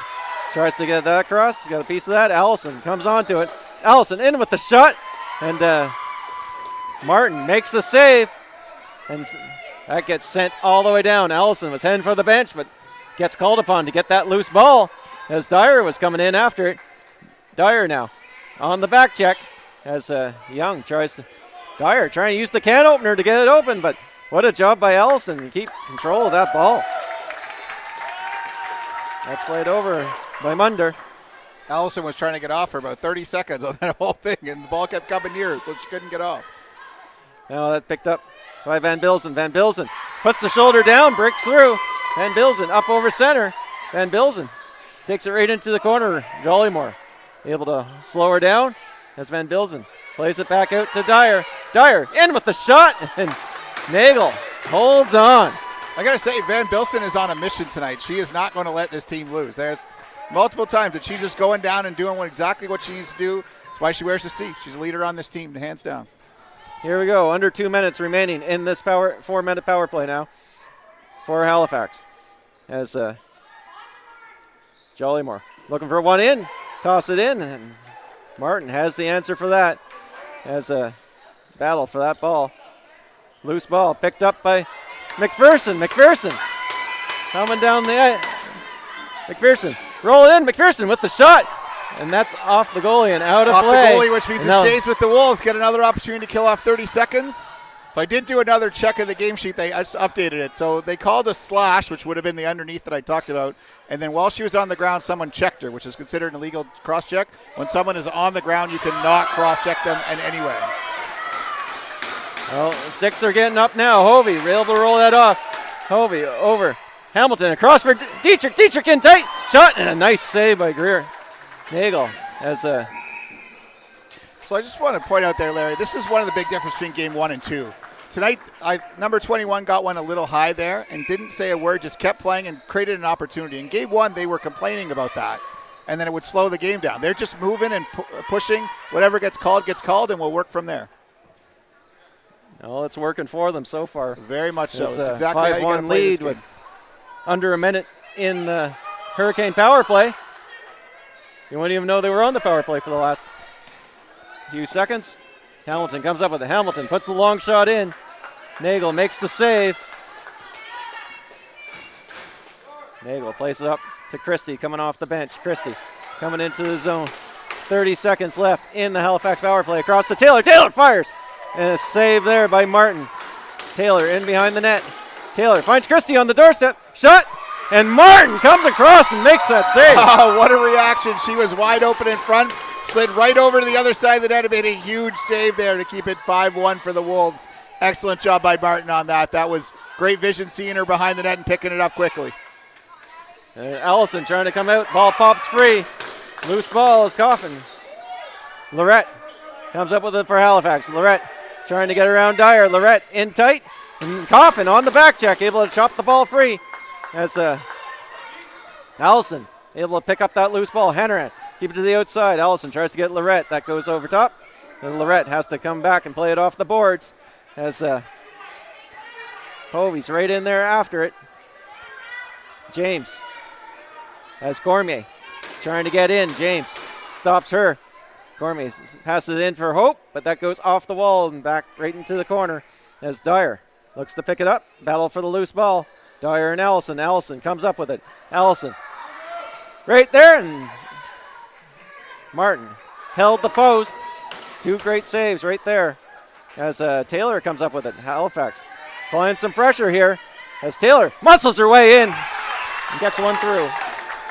tries to get that across. Got a piece of that. Allison comes onto it. Allison in with the shot. And Martin makes the save. And that gets sent all the way down. Allison was heading for the bench, but gets called upon to get that loose ball as Dyer was coming in after it. Dyer now on the back check as Young tries to... Dyer trying to use the can opener to get it open, but what a job by Allison to keep control of that ball. That's played over by Munder. Allison was trying to get off for about 30 seconds on that whole thing, and the ball kept coming near her, so she couldn't get off. Now that picked up by Van Bilzen. Van Bilzen puts the shoulder down, breaks through. Van Bilzen up over center. Van Bilzen takes it right into the corner. Jollymore able to slow her down as Van Bilzen plays it back out to Dyer. Dyer in with the shot, and Nagel holds on. I got to say, Van Bilzen is on a mission tonight. She is not going to let this team lose. There's multiple times that she's just going down and doing exactly what she needs to do. That's why she wears the C. She's a leader on this team, hands down. Here we go. Under 2 minutes remaining in this 4-minute power play now for Halifax. As Jollymore looking for one in. Toss it in, and Martin has the answer for that. As a battle for that ball. Loose ball picked up by McPherson. McPherson coming down the ice. McPherson roll it in. McPherson with the shot. And that's off the goalie and out of play. Off the goalie, which means it stays with the Wolves. Get another opportunity to kill off 30 seconds. So I did do another check of the game sheet. I just updated it. So they called a slash, which would have been the underneath that I talked about. And then while she was on the ground, someone checked her, which is considered an illegal cross-check. When someone is on the ground, you cannot cross-check them in any way. Well, the sticks are getting up now. Hovey able to roll that off. Hovey over. Hamilton across for Dietrich. Dietrich in tight. Shot and a nice save by Greer. Nagel as a... So I just want to point out there, Larry, this is one of the big differences between game 1 and 2. Tonight, number 21 got one a little high there and didn't say a word, just kept playing and created an opportunity. In game 1, they were complaining about that, and then it would slow the game down. They're just moving and pushing. Whatever gets called, and we'll work from there. No, it's working for them so far. Very much so. It's It's a exactly how you got to 5-1 play lead this game. with under a minute in the Hurricane power play. You wouldn't even know they were on the power play for the last few seconds. Hamilton comes up with it. Hamilton puts the long shot in. Nagel makes the save. Nagel plays it up to Christie coming off the bench. Christie coming into the zone. 30 seconds left in the Halifax power play. Across to Taylor. Taylor fires. And a save there by Martin. Taylor in behind the net. Taylor finds Christie on the doorstep. Shot. And Martin comes across and makes that save. Oh, what a reaction. She was wide open in front. Slid right over to the other side of the net and made a huge save there to keep it 5-1 for the Wolves. Excellent job by Martin on that. That was great vision, seeing her behind the net and picking it up quickly. And Allison trying to come out. Ball pops free. Loose ball is Coffin. Lorette comes up with it for Halifax. Lorette trying to get around Dyer. Lorette in tight. And Coffin on the back check, able to chop the ball free. As Allison able to pick up that loose ball. Hanrahan keep it to the outside. Allison tries to get Lorette. That goes over top. And Lorette has to come back and play it off the boards. As Hovey's right in there after it. James as Cormier trying to get in. James stops her. Cormier passes in for Hope, but that goes off the wall and back right into the corner as Dyer looks to pick it up. Battle for the loose ball. Dyer and Allison. Allison comes up with it. Allison right there, and Martin held the post. Two great saves right there as Taylor comes up with it. Halifax applying some pressure here as Taylor muscles her way in and gets one through.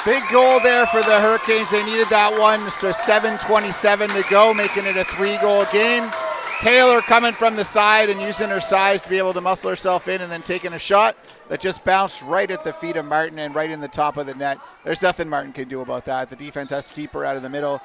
Big goal there for the Hurricanes. They needed that one, so 7:27 to go, making it a 3-goal game. Taylor coming from the side and using her size to be able to muscle herself in and then taking a shot that just bounced right at the feet of Martin and right in the top of the net. There's nothing Martin can do about that. The defense has to keep her out of the middle.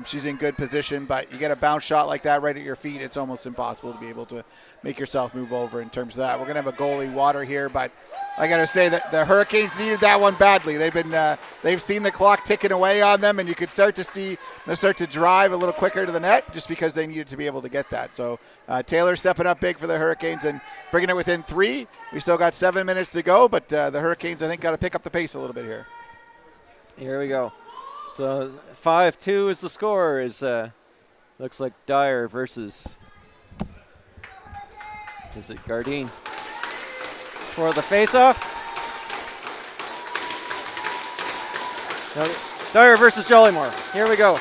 She's in good position, but you get a bounce shot like that right at your feet, it's almost impossible to be able to make yourself move over in terms of that. We're going to have a goalie water here, but I got to say that the Hurricanes needed that one badly. They've seen the clock ticking away on them, and you could start to see them start to drive a little quicker to the net just because they needed to be able to get that. So Taylor stepping up big for the Hurricanes and bringing it within 3. We still got 7 minutes to go, but the Hurricanes, I think, got to pick up the pace a little bit here. Here we go. So 5-2 is the score. Is looks like Dyer versus, is it Gardine for the faceoff? No, Dyer versus Jollymore. Here we go.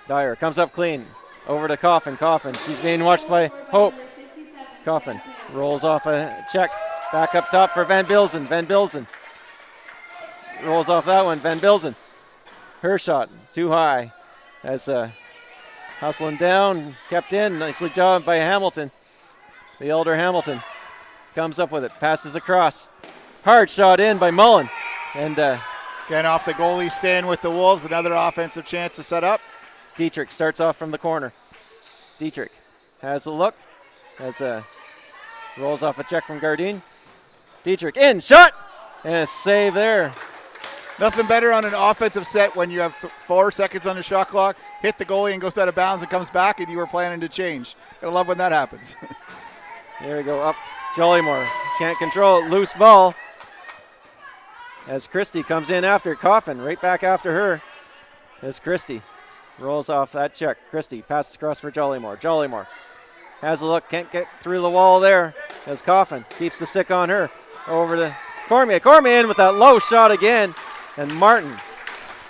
Dyer comes up clean over to Coffin. Coffin, she's being watched by Hope. Coffin rolls off a check back up top for Van Bilzen. Van Bilzen rolls off that one. Van Bilzen. Her shot too high as hustling down, kept in. Nicely job by Hamilton. The elder Hamilton comes up with it, passes across. Hard shot in by Mullen. And Getting off the goalie stand with the Wolves. Another offensive chance to set up. Dietrich starts off from the corner. Dietrich has a look as rolls off a check from Gardine. Dietrich in, shot, and a save there. Nothing better on an offensive set when you have 4 seconds on the shot clock, hit the goalie and goes out of bounds and comes back and you were planning to change. I love when that happens. There we go, up Jollymore. Can't control it, loose ball. As Christie comes in after Coffin, right back after her. As Christie rolls off that check. Christie passes across for Jollymore. Jollymore has a look, can't get through the wall there. As Coffin keeps the stick on her. Over to Cormier. Cormier in with that low shot again. And Martin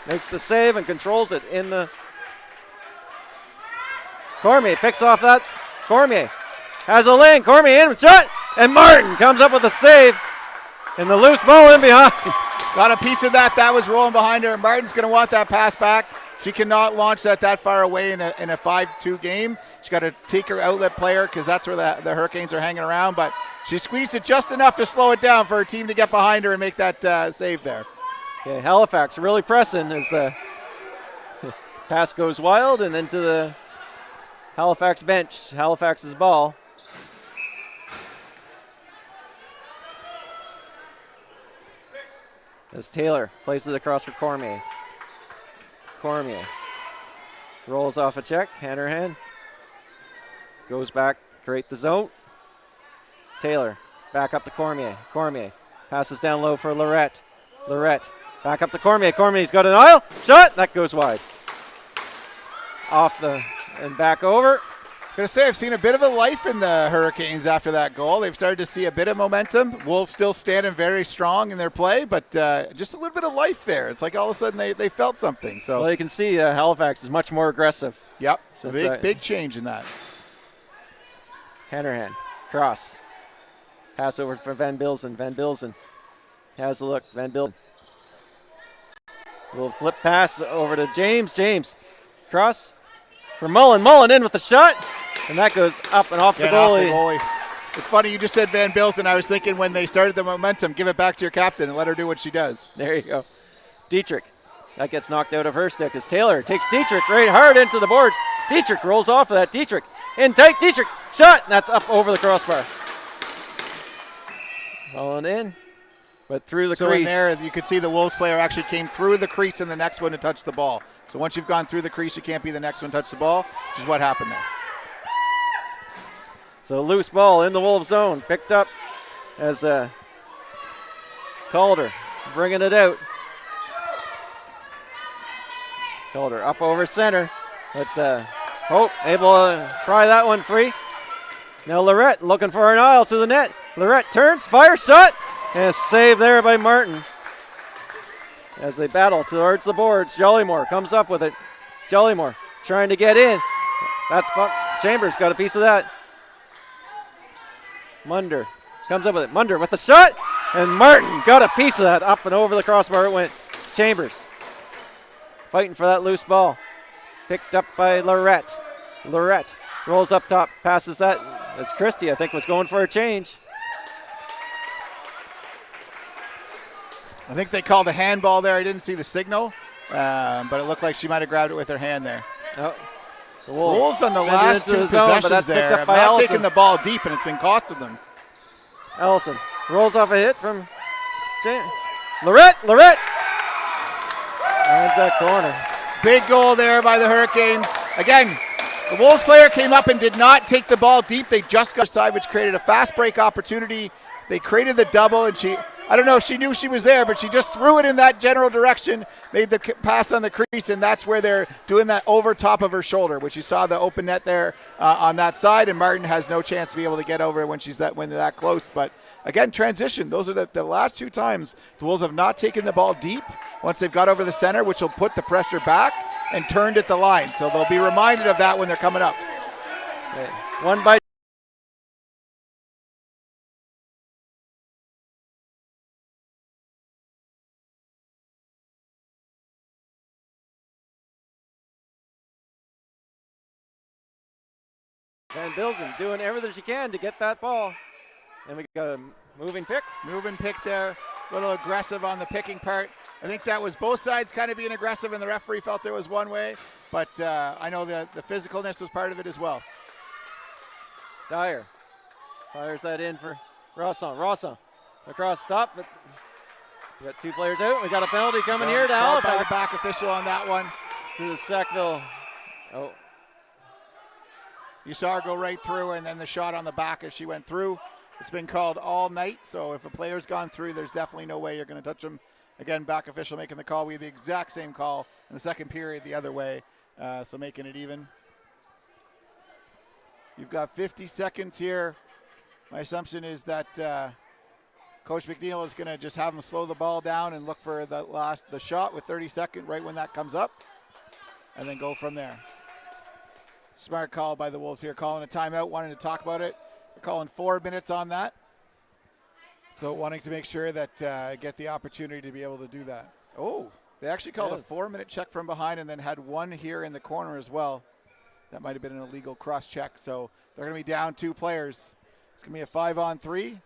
makes the save and controls it in the... Cormier picks off that. Cormier has a lane. Cormier in with shot. And Martin comes up with a save. And the loose ball in behind. Got a piece of that. That was rolling behind her. Martin's going to want that pass back. She cannot launch that far away in a 5-2 game. She's got to take her outlet player because that's where the Hurricanes are hanging around. But she squeezed it just enough to slow it down for her team to get behind her and make that save there. Okay, Halifax really pressing as the pass goes wild and into the Halifax bench. Halifax's ball. As Taylor places it across for Cormier. Cormier rolls off a check, hand her hand. goes back, create the zone. Taylor back up to Cormier. Cormier passes down low for Lorette. Lorette back up to Cormier. Cormier's got an aisle. Shot. That goes wide. Off the and back over. Gonna say I've seen a bit of a life in the Hurricanes after that goal. They've started to see a bit of momentum. Wolves still standing very strong in their play, but just a little bit of life there. It's like all of a sudden they felt something. So well, you can see Halifax is much more aggressive. Yep, Since, big change in that. Hanrahan, cross. Pass over for Van Bilzen. Van Bilzen has a look. Van Bilzen. Little flip pass over to James. James, cross for Mullen. Mullen in with the shot, and that goes up and off the goalie. It's funny you just said Van Bilzen. I was thinking when they started the momentum, give it back to your captain and let her do what she does. There you go. Dietrich. That gets knocked out of her stick as Taylor takes Dietrich right hard into the boards. Dietrich rolls off of that. Dietrich in tight. Dietrich shot. And that's up over the crossbar. Rolling in, but through the crease. So in there, you could see the Wolves player actually came through the crease in the next one to touch the ball. So once you've gone through the crease, you can't be the next one to touch the ball, which is what happened there. So loose ball in the Wolves zone. Picked up as Calder bringing it out. Calder up over center, but Hope able to pry that one free. Now Lorette looking for an aisle to the net. Lorette turns, fires, shot, and a save there by Martin. As they battle towards the boards, Jollymore comes up with it. Jollymore trying to get in. That's Chambers got a piece of that. Munder comes up with it. Munder with the shot, and Martin got a piece of that. Up and over the crossbar it went. Chambers fighting for that loose ball. Picked up by Lorette. Lorette rolls up top, passes that as Christie, I think, was going for a change. I think they called a handball there. I didn't see the signal, but it looked like she might have grabbed it with her hand there. Oh, the Wolves on the last two zone, possessions there have not taken the ball deep, and it's been costing them. Ellison rolls off a hit from Lorette. Lorette finds that corner. Big goal there by the Hurricanes. Again, the Wolves player came up and did not take the ball deep. They just got aside, which created a fast break opportunity. They created the double, and I don't know if she knew she was there, but she just threw it in that general direction, made the pass on the crease, and that's where they're doing that over top of her shoulder, which you saw the open net there on that side, and Martin has no chance to be able to get over it when they're that close. But again, transition. Those are the last two times the Wolves have not taken the ball deep once they've got over the center, which will put the pressure back and turned at the line. So they'll be reminded of that when they're coming up. Okay. One by Van Bilzen doing everything she can to get that ball. And we got a moving pick. Moving pick there, a little aggressive on the picking part. I think that was both sides kind of being aggressive, and the referee felt it was one way, but I know the physicalness was part of it as well. Dyer fires that in for Rosson. Rosson across top, but we got two players out. We got a penalty coming here to Halifax. By the back official on that one. To the Sackville. Oh. You saw her go right through, and then the shot on the back as she went through. It's been called all night, so if a player's gone through, there's definitely no way you're going to touch them. Again, back official making the call. We had the exact same call in the second period the other way, so making it even. You've got 50 seconds here. My assumption is that Coach McNeil is going to just have them slow the ball down and look for the shot with 30 seconds right when that comes up, and then go from there. Smart call by the Wolves here, calling a timeout, wanting to talk about it. They're calling 4 minutes on that. So wanting to make sure that get the opportunity to be able to do that. Oh, they actually called a 4-minute check from behind and then had one here in the corner as well. That might have been an illegal cross check. So they're going to be down 2 players. It's going to be a 5-on-3.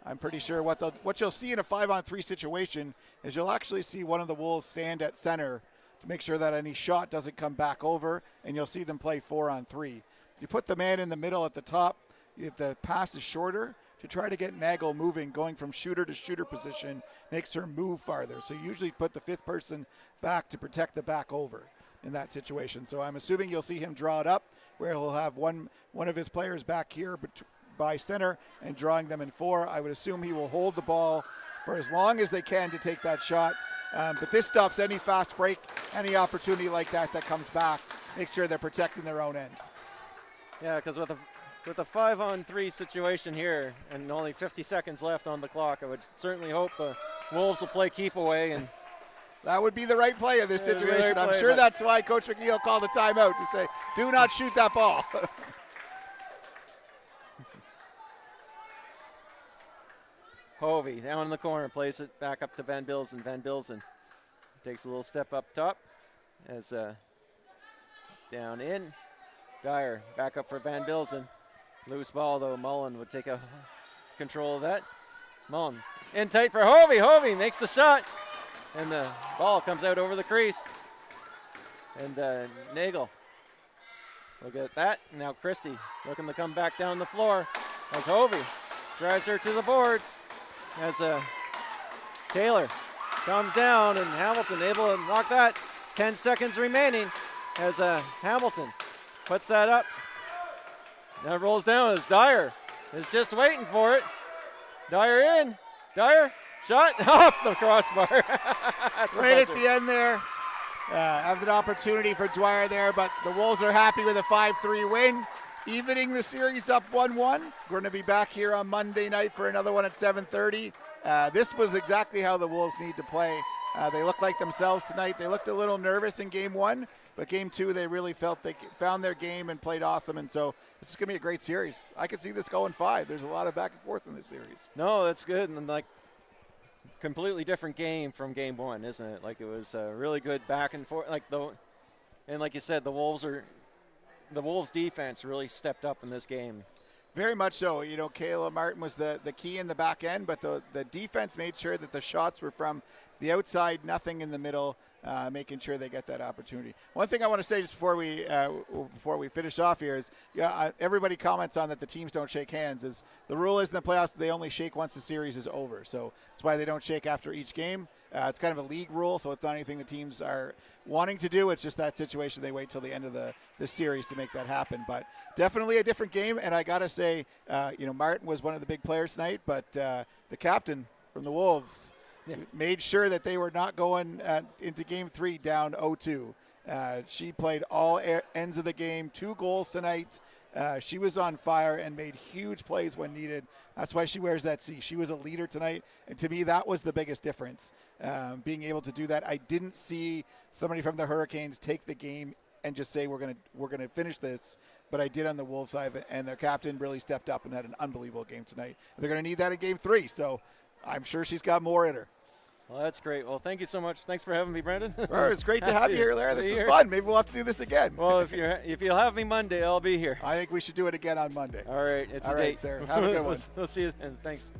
I'm pretty sure what you'll see in a 5-on-3 situation is you'll actually see one of the Wolves stand at center to make sure that any shot doesn't come back over, and you'll see them play 4-on-3. You put the man in the middle at the top, the pass is shorter to try to get Nagel moving, going from shooter to shooter position, makes her move farther. So you usually put the 5th person back to protect the back over in that situation. So I'm assuming you'll see him draw it up where he'll have one of his players back here by center and drawing them in 4. I would assume he will hold the ball for as long as they can to take that shot. But this stops any fast break, any opportunity like that comes back. Make sure they're protecting their own end. Yeah, because with a 5-on-3 situation here and only 50 seconds left on the clock, I would certainly hope the Wolves will play keep away. And that would be the right play in this situation. Right I'm play, sure that's why Coach McNeil called a timeout to say, do not shoot that ball. Hovey down in the corner, plays it back up to Van Bilzen. Van Bilzen takes a little step up top as down in. Dyer back up for Van Bilzen. Loose ball though, Mullen would take control of that. Mullen in tight for Hovey. Hovey makes the shot and the ball comes out over the crease. And Nagel will get that. Now Christie looking to come back down the floor as Hovey drives her to the boards. As Taylor comes down and Hamilton able to knock that. 10 seconds remaining as Hamilton puts that up. Now rolls down as Dyer is just waiting for it. Dyer in. Dyer, shot off the crossbar. Right at the end there. Have an opportunity for Dwyer there, but the Wolves are happy with a 5-3 win. Evening the series up 1-1. We're going to be back here on Monday night for another one at 7:30. This was exactly how the Wolves need to play. They looked like themselves tonight. They looked a little nervous in game 1, but game 2 they really felt they found their game and played awesome. And so this is going to be a great series. I could see this going 5. There's a lot of back and forth in this series. No, that's good. And like completely different game from game 1, isn't it? Like it was really good back and forth. And like you said, the Wolves defense really stepped up in this game. Very much so. You know, Kayla Martin was the key in the back end, but the defense made sure that the shots were from the outside, nothing in the middle, making sure they get that opportunity. One thing I want to say just before we finish off here is, everybody comments on that the teams don't shake hands. Is the rule is in the playoffs that they only shake once the series is over. So that's why they don't shake after each game. It's kind of a league rule, so it's not anything the teams are wanting to do. It's just that situation. They wait till the end of the series to make that happen. But definitely a different game, and I got to say, Martin was one of the big players tonight, but the captain from the Wolves made sure that they were not going into Game 3 down 0-2. She played all ends of the game, 2 goals tonight. She was on fire and made huge plays when needed. That's why she wears that C. She was a leader tonight, and to me, that was the biggest difference, being able to do that. I didn't see somebody from the Hurricanes take the game and just say we're gonna finish this, but I did on the Wolves side, and their captain really stepped up and had an unbelievable game tonight. They're going to need that in Game 3, so I'm sure she's got more in her. Well, that's great. Well, thank you so much. Thanks for having me, Brendan. Well, it's great to have you here, Larry. This is fun. Maybe we'll have to do this again. Well, if you'll have me Monday, I'll be here. I think we should do it again on Monday. All right. It's All a right, date. Sarah. Have a good one. We'll see you then. Thanks.